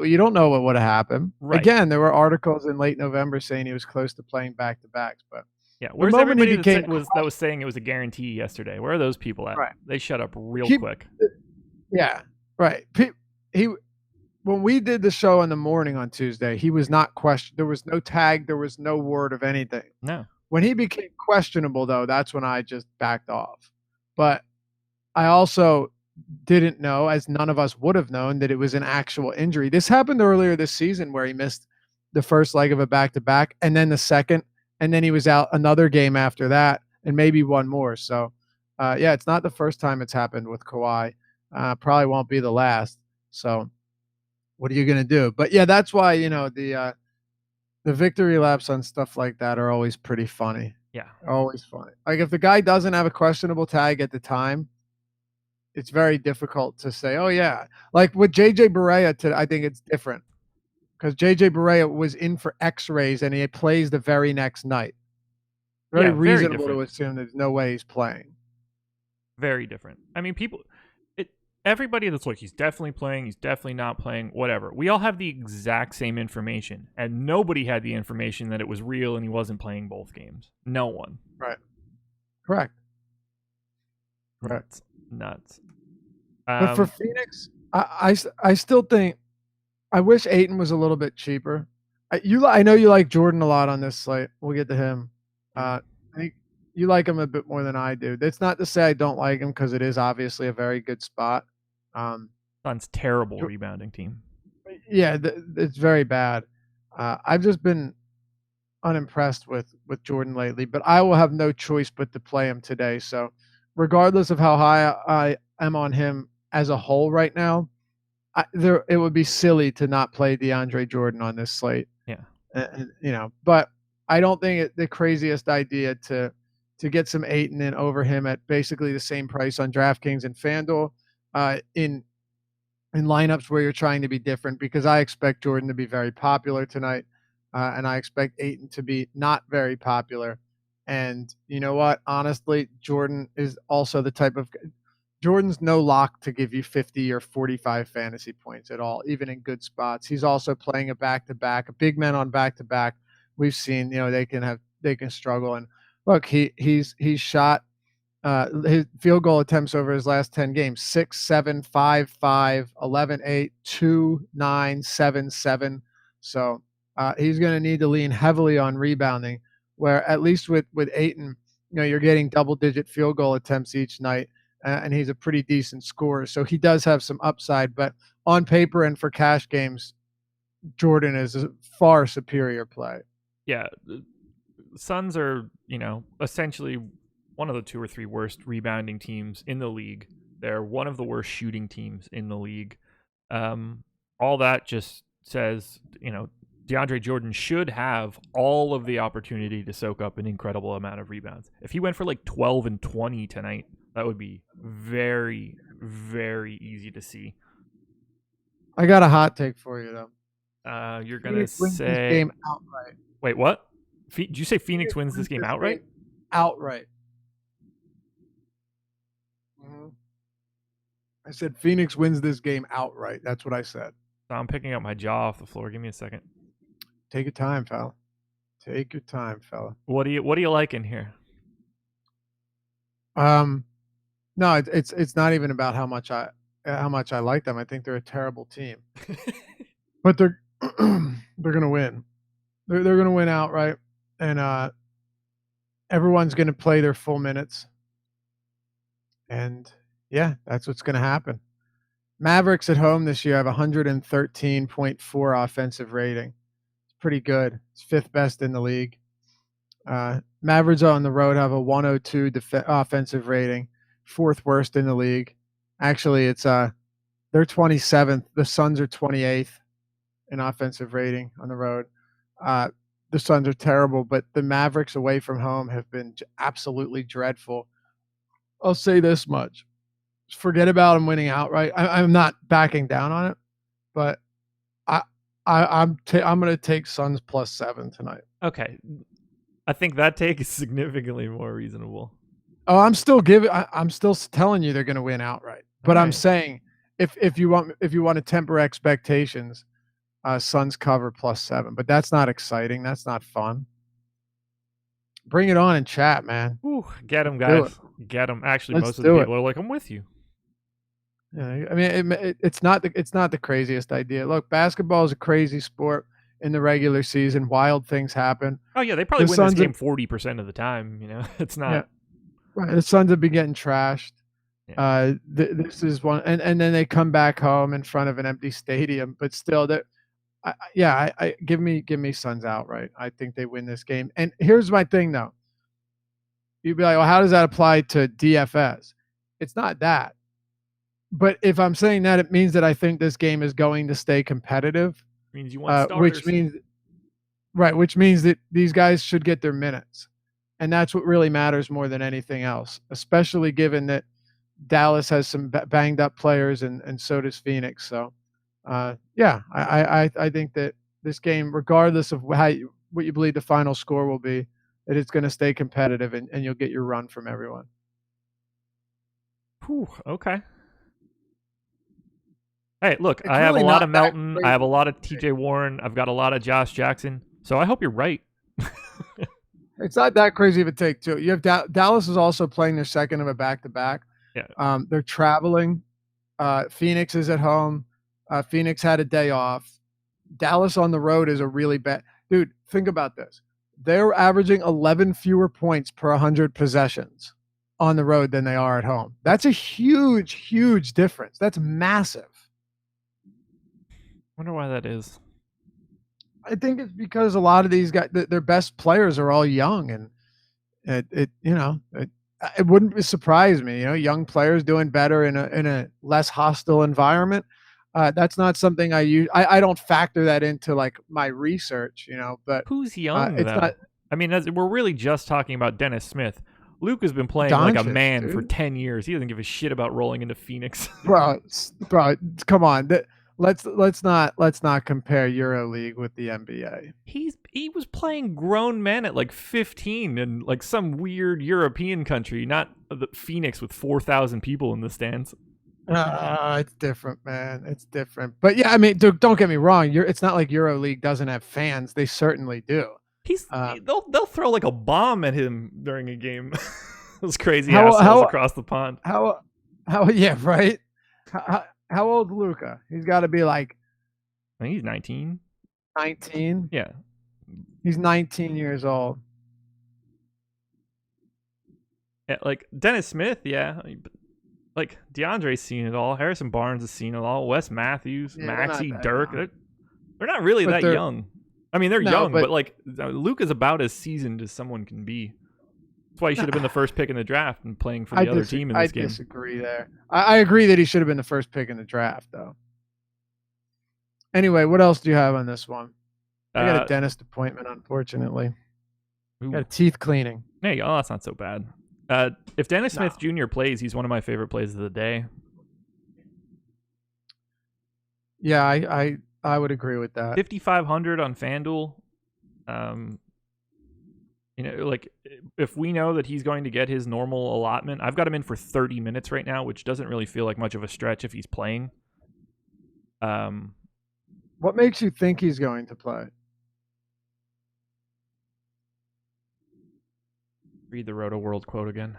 you don't know what would have happened. Right. Again, there were articles in late November saying he was close to playing back-to-backs, but yeah, where's everybody that was saying it was a guarantee yesterday? Where are those people at? Right. They shut up real quick. Yeah, right. When we did the show in the morning on Tuesday, he was not questioned. There was no tag. There was no word of anything. No. When he became questionable, though, that's when I just backed off. But I also didn't know, as none of us would have known, that it was an actual injury. This happened earlier this season where he missed the first leg of a back-to-back and then the second, and then he was out another game after that and maybe one more. So, yeah, it's not the first time it's happened with Kawhi. Probably won't be the last. So what are you going to do? But, yeah, that's why, the victory laps on stuff like that are always pretty funny. Yeah. Always funny. Like if the guy doesn't have a questionable tag at the time, it's very difficult to say, oh, yeah. Like with J.J. Barea, I think it's different. Because J.J. Barea was in for X-rays and he plays the very next night. Very reasonable to assume there's no way he's playing. Very different. I mean, everybody that's like, he's definitely playing, he's definitely not playing, whatever. We all have the exact same information. And nobody had the information that it was real and he wasn't playing both games. No one. Right. Correct. Nuts. But for Phoenix, I still think, I wish Ayton was a little bit cheaper. I know you like Jordan a lot on this slate. We'll get to him. I think you like him a bit more than I do. That's not to say I don't like him because it is obviously a very good spot. Suns' terrible rebounding team. Yeah, it's very bad. I've just been unimpressed with Jordan lately, but I will have no choice but to play him today. So regardless of how high I am on him as a whole right now, it would be silly to not play DeAndre Jordan on this slate. Yeah. But I don't think it's the craziest idea to get some Ayton in over him at basically the same price on DraftKings and FanDuel in lineups where you're trying to be different, because I expect Jordan to be very popular tonight and I expect Ayton to be not very popular. And you know what? Honestly, Jordan is also the type of Jordan's no lock to give you 50 or 45 fantasy points at all, even in good spots. He's also playing a back-to-back, a big man on back-to-back. We've seen, they can struggle. And look, he's shot his field goal attempts over his last 10 games, 6, 7, 5, 5, 11, 8, 2, 9, 7, 7. So he's going to need to lean heavily on rebounding, where at least with Ayton, you're getting double-digit field goal attempts each night. And he's a pretty decent scorer. So he does have some upside. But on paper and for cash games, Jordan is a far superior play. Yeah. The Suns are, essentially one of the 2 or 3 worst rebounding teams in the league. They're one of the worst shooting teams in the league. All that just says, DeAndre Jordan should have all of the opportunity to soak up an incredible amount of rebounds. If he went for like 12 and 20 tonight, that would be very, very easy to see. I got a hot take for you, though. You're going to say... This game outright. Wait, what? Did you say Phoenix wins this game outright? Outright. Mm-hmm. I said Phoenix wins this game outright. That's what I said. I'm picking up my jaw off the floor. Give me a second. Take your time, fella. Take your time, fella. What do you like in here? No, it's not even about how much how much I like them. I think they're a terrible team, but they're they're gonna win. They're gonna win outright, and everyone's gonna play their full minutes, and yeah, that's what's gonna happen. Mavericks at home this year have 113.4 offensive rating. It's pretty good. It's fifth best in the league. Mavericks on the road have a 102 offensive rating, fourth worst in the league. Actually, it's they're 27th. The Suns are 28th in offensive rating on the road. The Suns are terrible, but the Mavericks away from home have been absolutely dreadful. I'll say this much. Forget about them winning outright. I'm not backing down on it, but I'm going to take Suns +7 tonight. Okay. I think that take is significantly more reasonable. Oh, I'm still telling you they're going to win outright. But I'm saying if you want to temper expectations, Suns cover +7. But that's not exciting. That's not fun. Bring it on in chat, man. Ooh, get them, guys. Get them. Actually, most of the people are like, I'm with you. Yeah, I mean, it's not the craziest idea. Look, basketball is a crazy sport in the regular season. Wild things happen. Oh yeah, they probably win this game 40% of the time. You know, it's not. Yeah, right. The Suns have been getting trashed. Yeah. This is one, and then they come back home in front of an empty stadium. But still, that give me Suns outright. I think they win this game. And here's my thing, though. You'd be like, well, how does that apply to DFS? It's not that. But if I'm saying that, it means that I think this game is going to stay competitive. Means you want starters. Which means that these guys should get their minutes. And that's what really matters more than anything else, especially given that Dallas has some banged up players and so does Phoenix. So, I think that this game, regardless of what you believe the final score will be, that it's going to stay competitive and you'll get your run from everyone. Whew, okay. Hey, look, I have a lot of Melton. I have a lot of TJ Warren. I've got a lot of Josh Jackson. So I hope you're right. It's not that crazy of a take, too. You have Dallas is also playing their second of a back-to-back. Yeah. They're traveling. Phoenix is at home. Phoenix had a day off. Dallas on the road is a really bad – dude, think about this. They're averaging 11 fewer points per 100 possessions on the road than they are at home. That's a huge, huge difference. That's massive. Wonder why that is. I think it's because a lot of these guys, their best players are all young, and it wouldn't surprise me. Young players doing better in a less hostile environment. That's not something I use. I don't factor that into like my research. But who's young though? I mean, we're really just talking about Dennis Smith. Luke has been playing like a man for 10 years. He doesn't give a shit about rolling into Phoenix. bro, come on. Let's not compare EuroLeague with the NBA. He was playing grown men at like 15 in like some weird European country, not the Phoenix with 4,000 people in the stands. It's different, man. It's different. But yeah, I mean, don't get me wrong. It's not like EuroLeague doesn't have fans. They certainly do. They'll throw like a bomb at him during a game. Those crazy assholes across the pond. Yeah, right. How old Luka? He's got to be like. I think he's 19. 19? Yeah. He's 19 years old. Yeah, like Dennis Smith, yeah. Like DeAndre's seen it all. Harrison Barnes has seen it all. Wes Matthews, Maxey, Dirk. They're not really that young. I mean, they're young, but like Luka's about as seasoned as someone can be. That's why he should have been the first pick in the draft and playing for the other team in this game. I disagree there. I agree that he should have been the first pick in the draft, though. Anyway, what else do you have on this one? I got a dentist appointment, unfortunately. Got a teeth cleaning. Hey, that's not so bad. If Dennis Smith Jr. plays, he's one of my favorite plays of the day. Yeah, I would agree with that. 5,500 on FanDuel. Like if we know that he's going to get his normal allotment, I've got him in for 30 minutes right now, which doesn't really feel like much of a stretch if he's playing. What makes you think he's going to play? Read the Roto World quote again.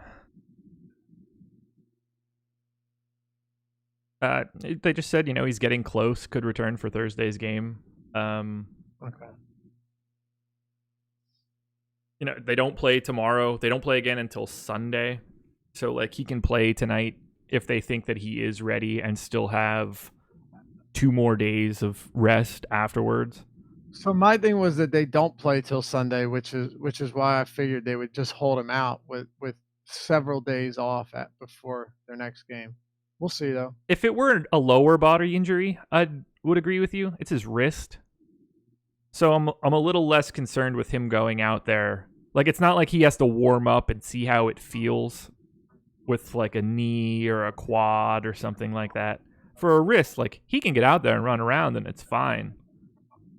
They just said, he's getting close, could return for Thursday's game. Okay. They don't play tomorrow. They don't play again until Sunday. So, like, he can play tonight if they think that he is ready and still have 2 more days of rest afterwards. So my thing was that they don't play till Sunday, which is why I figured they would just hold him out with several days off before their next game. We'll see though. If it were a lower body injury, I would agree with you. It's his wrist. So I'm a little less concerned with him going out there. Like, it's not like he has to warm up and see how it feels with like a knee or a quad or something like that. For a wrist, like, he can get out there and run around and it's fine.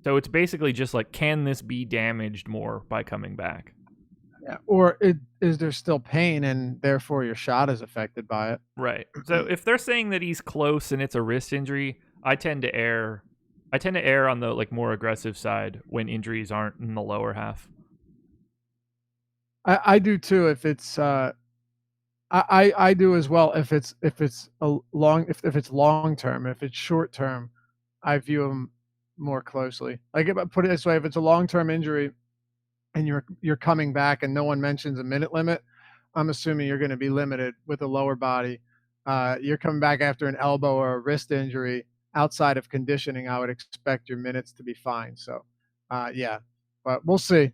So it's basically just like, can this be damaged more by coming back? Yeah. Or is there still pain and therefore your shot is affected by it? Right. So if they're saying that he's close and it's a wrist injury, I tend to err on the like more aggressive side when injuries aren't in the lower half. I do too. If it's I do as well. If it's long term, if it's short term, I view them more closely. Like, if I put it this way, if it's a long term injury and you're coming back and no one mentions a minute limit, I'm assuming you're going to be limited with a lower body. You're coming back after an elbow or a wrist injury. Outside of conditioning, I would expect your minutes to be fine. So, yeah, but we'll see.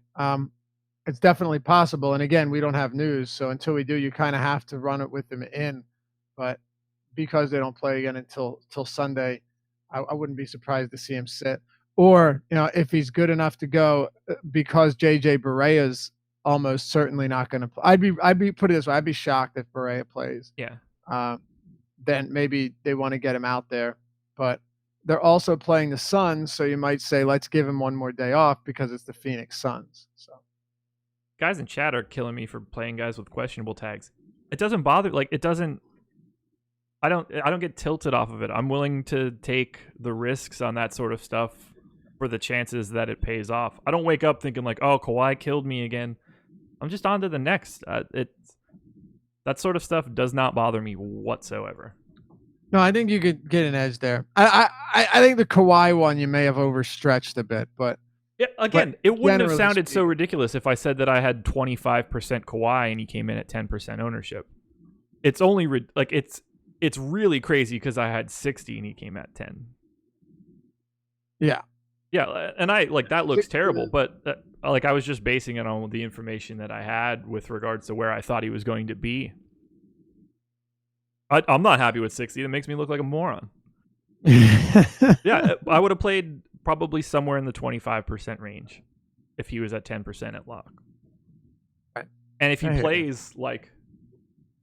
It's definitely possible. And again, we don't have news. So until we do, you kind of have to run it with them in. But because they don't play again until Sunday, I wouldn't be surprised to see him sit. Or, if he's good enough to go, because JJ Barea's almost certainly not going to play. I'd be put it this way, I'd be shocked if Barea plays. Yeah. Then maybe they want to get him out there. But they're also playing the Suns, so you might say, let's give him one more day off because it's the Phoenix Suns. So guys in chat are killing me for playing guys with questionable tags. It doesn't bother. Like, it doesn't. I don't get tilted off of it. I'm willing to take the risks on that sort of stuff for the chances that it pays off. I don't wake up thinking like, oh, Kawhi killed me again. I'm just on to the next. That sort of stuff does not bother me whatsoever. No, I think you could get an edge there. I think the Kawhi one you may have overstretched a bit, but yeah, again, it wouldn't have sounded so speaking, ridiculous if I said that I had 25% Kawhi and he came in at 10% ownership. It's only like it's really crazy because I had 60 and he came at 10. Yeah. Yeah, and I like that looks terrible, but like I was just basing it on the information that I had with regards to where I thought he was going to be. I'm not happy with 60. That makes me look like a moron. Yeah, I would have played probably somewhere in the 25% range if he was at 10% at lock. Right. And if he plays like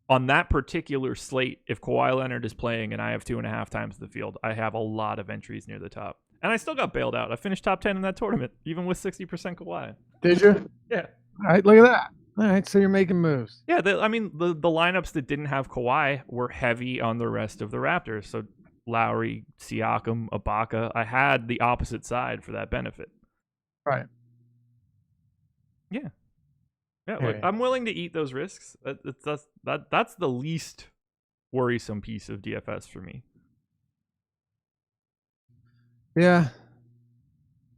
on that particular slate, if Kawhi Leonard is playing and I have 2.5 times the field, I have a lot of entries near the top. And I still got bailed out. I finished top 10 in that tournament, even with 60% Kawhi. Did you? Yeah. All right, look at that. All right, so you're making moves. Yeah, the lineups that didn't have Kawhi were heavy on the rest of the Raptors. So Lowry, Siakam, Ibaka. I had the opposite side for that benefit. Right. Yeah. Yeah, look, I'm willing to eat those risks. That's the least worrisome piece of DFS for me. Yeah.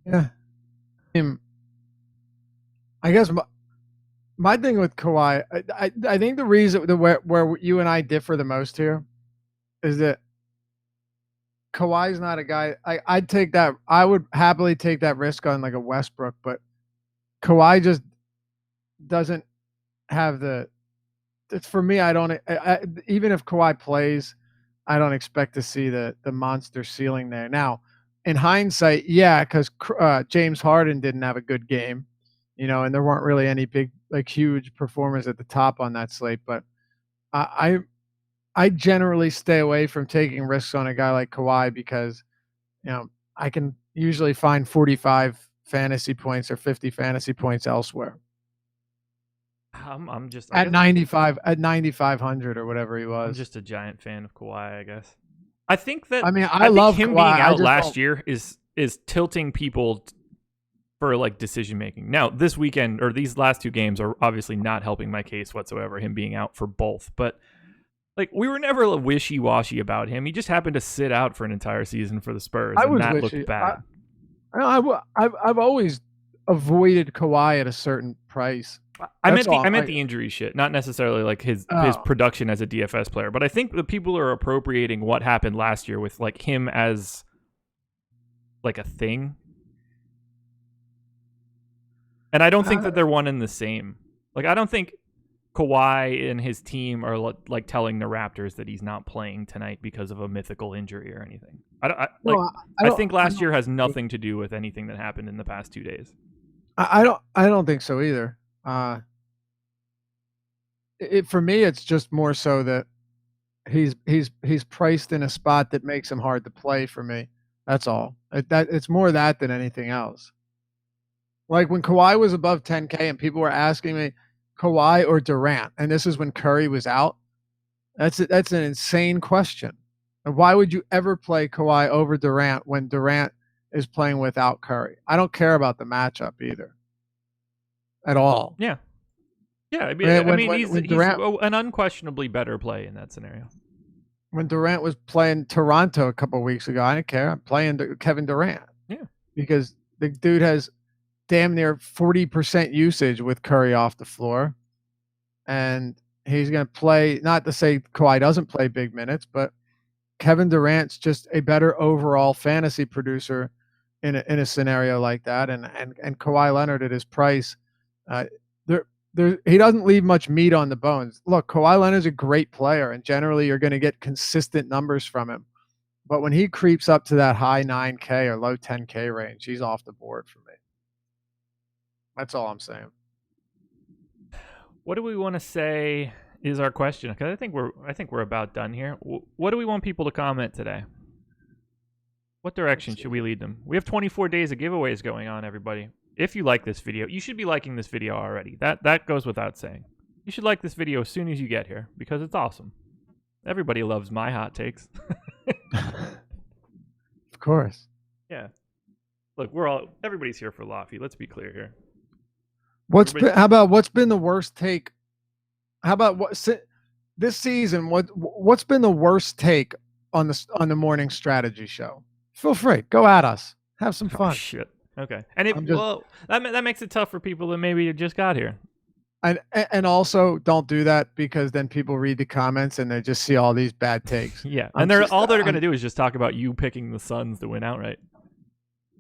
Yeah. I guess my thing with Kawhi, I think the reason where you and I differ the most here is that Kawhi's not a guy. I'd take that. I would happily take that risk on like a Westbrook, but Kawhi just doesn't have the. It's for me. I don't. Even if Kawhi plays, I don't expect to see the monster ceiling there. Now, in hindsight, yeah, because James Harden didn't have a good game, and there weren't really any big, like, huge performers at the top on that slate. But I generally stay away from taking risks on a guy like Kawhi because, I can usually find 45 fantasy points or 50 fantasy points elsewhere. I'm just at 9,500 or whatever he was. I'm just a giant fan of Kawhi, I guess. I think that I love him Kawhi. being out last year is tilting people for like decision making. Now, this weekend or these last 2 games are obviously not helping my case whatsoever, him being out for both. But Like, we were never wishy-washy about him. He just happened to sit out for an entire season for the Spurs, I and was that wishy. looked bad. I've always avoided Kawhi at a certain price. I meant the injury shit, not necessarily like his production as a DFS player. But I think the people are appropriating what happened last year with like him as like a thing. And I don't think that they're one and the same. Like, I don't think Kawhi and his team are like telling the Raptors that he's not playing tonight because of a mythical injury or anything. I think last year has nothing to do with anything that happened in the past 2 days. I don't think so either. For me, it's just more so that he's priced in a spot that makes him hard to play for me. That's all. It's more that than anything else. Like when Kawhi was above 10K and people were asking me, Kawhi or Durant, and this is when Curry was out. That's an insane question. And why would you ever play Kawhi over Durant when Durant is playing without Curry? I don't care about the matchup either, at all. Yeah. Yeah, he's an unquestionably better play in that scenario. When Durant was playing Toronto a couple of weeks ago, I didn't care. I'm playing Kevin Durant. Yeah. Because the dude has damn near 40% usage with Curry off the floor. And he's going to play, not to say Kawhi doesn't play big minutes, but Kevin Durant's just a better overall fantasy producer in a scenario like that. And Kawhi Leonard at his price, he doesn't leave much meat on the bones. Look, Kawhi Leonard's a great player, and generally you're going to get consistent numbers from him. But when he creeps up to that high 9K or low 10K range, he's off the board for me. That's all I'm saying. What do we want to say is our question? Because I think we're about done here. What do we want people to comment today? What direction should we lead them? We have 24 days of giveaways going on, everybody. If you like this video, you should be liking this video already. That goes without saying. You should like this video as soon as you get here because it's awesome. Everybody loves my hot takes. Of course. Yeah. Look, everybody's here for Laffy. Let's be clear here. How about what's been the worst take? How about this season? What's been the worst take on the morning strategy show? Feel free, go at us. Have some fun. Oh, shit. Okay, and that makes it tough for people that maybe just got here. And also don't do that because then people read the comments and they just see all these bad takes. Yeah, and all they're going to do is just talk about you picking the Suns to win outright.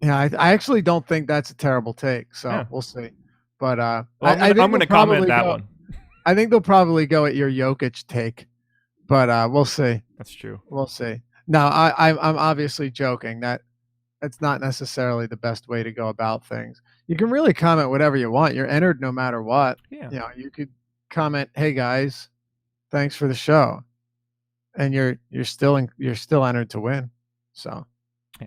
Yeah, I actually don't think that's a terrible take. So yeah. We'll see. But I'm going to comment that one. I think they'll probably go at your Jokic take, but we'll see. That's true. We'll see. Now, I'm obviously joking. That's not necessarily the best way to go about things. You can really comment whatever you want. You're entered no matter what. Yeah. You know, you could comment, "Hey guys, thanks for the show," and you're still entered to win. So. Yeah.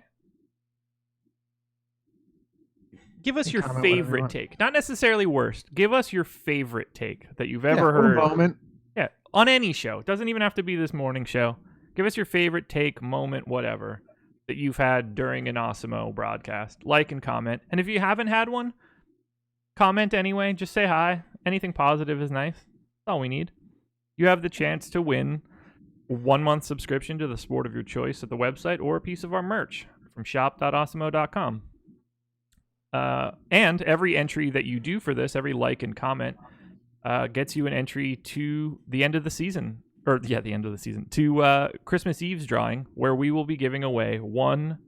Give us your favorite take. Not necessarily worst. Give us your favorite take that you've ever heard. Moment. Yeah, on any show. It doesn't even have to be this morning show. Give us your favorite take, moment, whatever, that you've had during an Awesemo broadcast. Like and comment. And if you haven't had one, comment anyway. Just say hi. Anything positive is nice. That's all we need. You have the chance to win a 1-month subscription to the sport of your choice at the website or a piece of our merch from shop.awesemo.com. And every entry that you do for this, every like and comment, gets you an entry to the end of the season. The end of the season. To Christmas Eve's drawing, where we will be giving away 1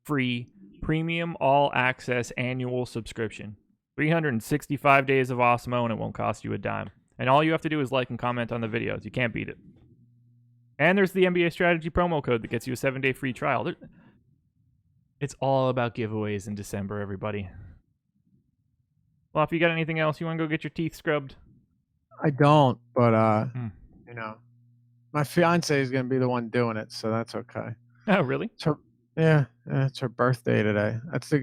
free premium all-access annual subscription. 365 days of Awesemo, and it won't cost you a dime. And all you have to do is like and comment on the videos. You can't beat it. And there's the NBA Strategy promo code that gets you a 7-day free trial. It's all about giveaways in December, everybody. Well, if you got anything else, you want to go get your teeth scrubbed? I don't, but you know, my fiance is going to be the one doing it, so that's okay. Oh, really? It's her birthday today.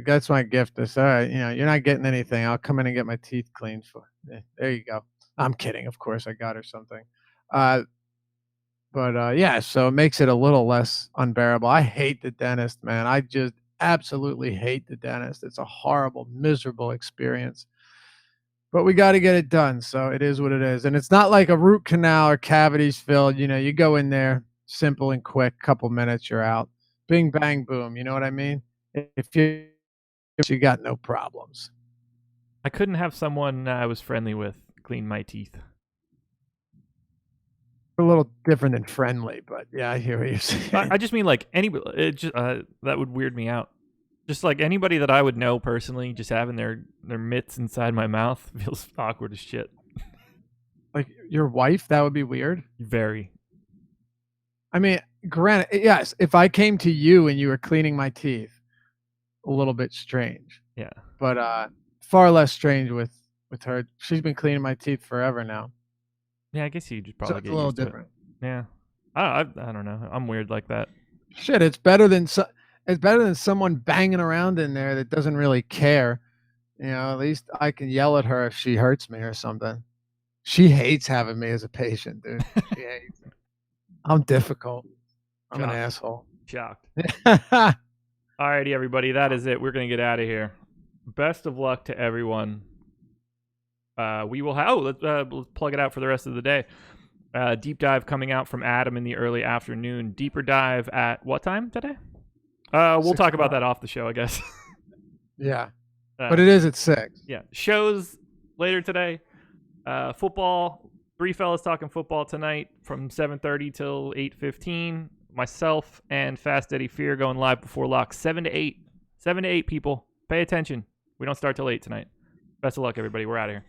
That's my gift. It's all right. You know, you're not getting anything. I'll come in and get my teeth cleaned for. There you go. I'm kidding. Of course, I got her something. Yeah, so it makes it a little less unbearable. I hate the dentist, man. I just absolutely hate the dentist. It's a horrible, miserable experience. But we got to get it done, so it is what it is. And it's not like a root canal or cavities filled. You go in there, simple and quick, couple minutes, you're out. Bing, bang, boom. You know what I mean? If you got no problems. I couldn't have someone I was friendly with clean my teeth. A little different than friendly, but yeah, I hear what you're saying. I just mean like anybody. That would weird me out. Just like anybody that I would know personally, just having their mitts inside my mouth feels awkward as shit. Like your wife, that would be weird. Very. I mean, granted, yes, if I came to you and you were cleaning my teeth, a little bit strange. Yeah. But far less strange with her. She's been cleaning my teeth forever now. Yeah, I guess you just probably So get it's a little used to different. it. Yeah. I don't know. I'm weird like that. Shit, it's better than someone banging around in there that doesn't really care. At least I can yell at her if she hurts me or something. She hates having me as a patient, dude. She hates it. I'm difficult. I'm an asshole. Shocked. Alrighty, everybody. That is it. We're going to get out of here. Best of luck to everyone. We will have... let's plug it out for the rest of the day. Deep dive coming out from Adam in the early afternoon. Deeper dive at what time today? We'll talk about that off the show, I guess. Yeah. But it is at 6. Yeah. Shows later today. Football. 3 fellas talking football tonight from 7:30 till 8:15. Myself and Fast Eddie Fear going live before lock. 7 to 8. 7 to 8, people. Pay attention. We don't start till 8 tonight. Best of luck, everybody. We're out of here.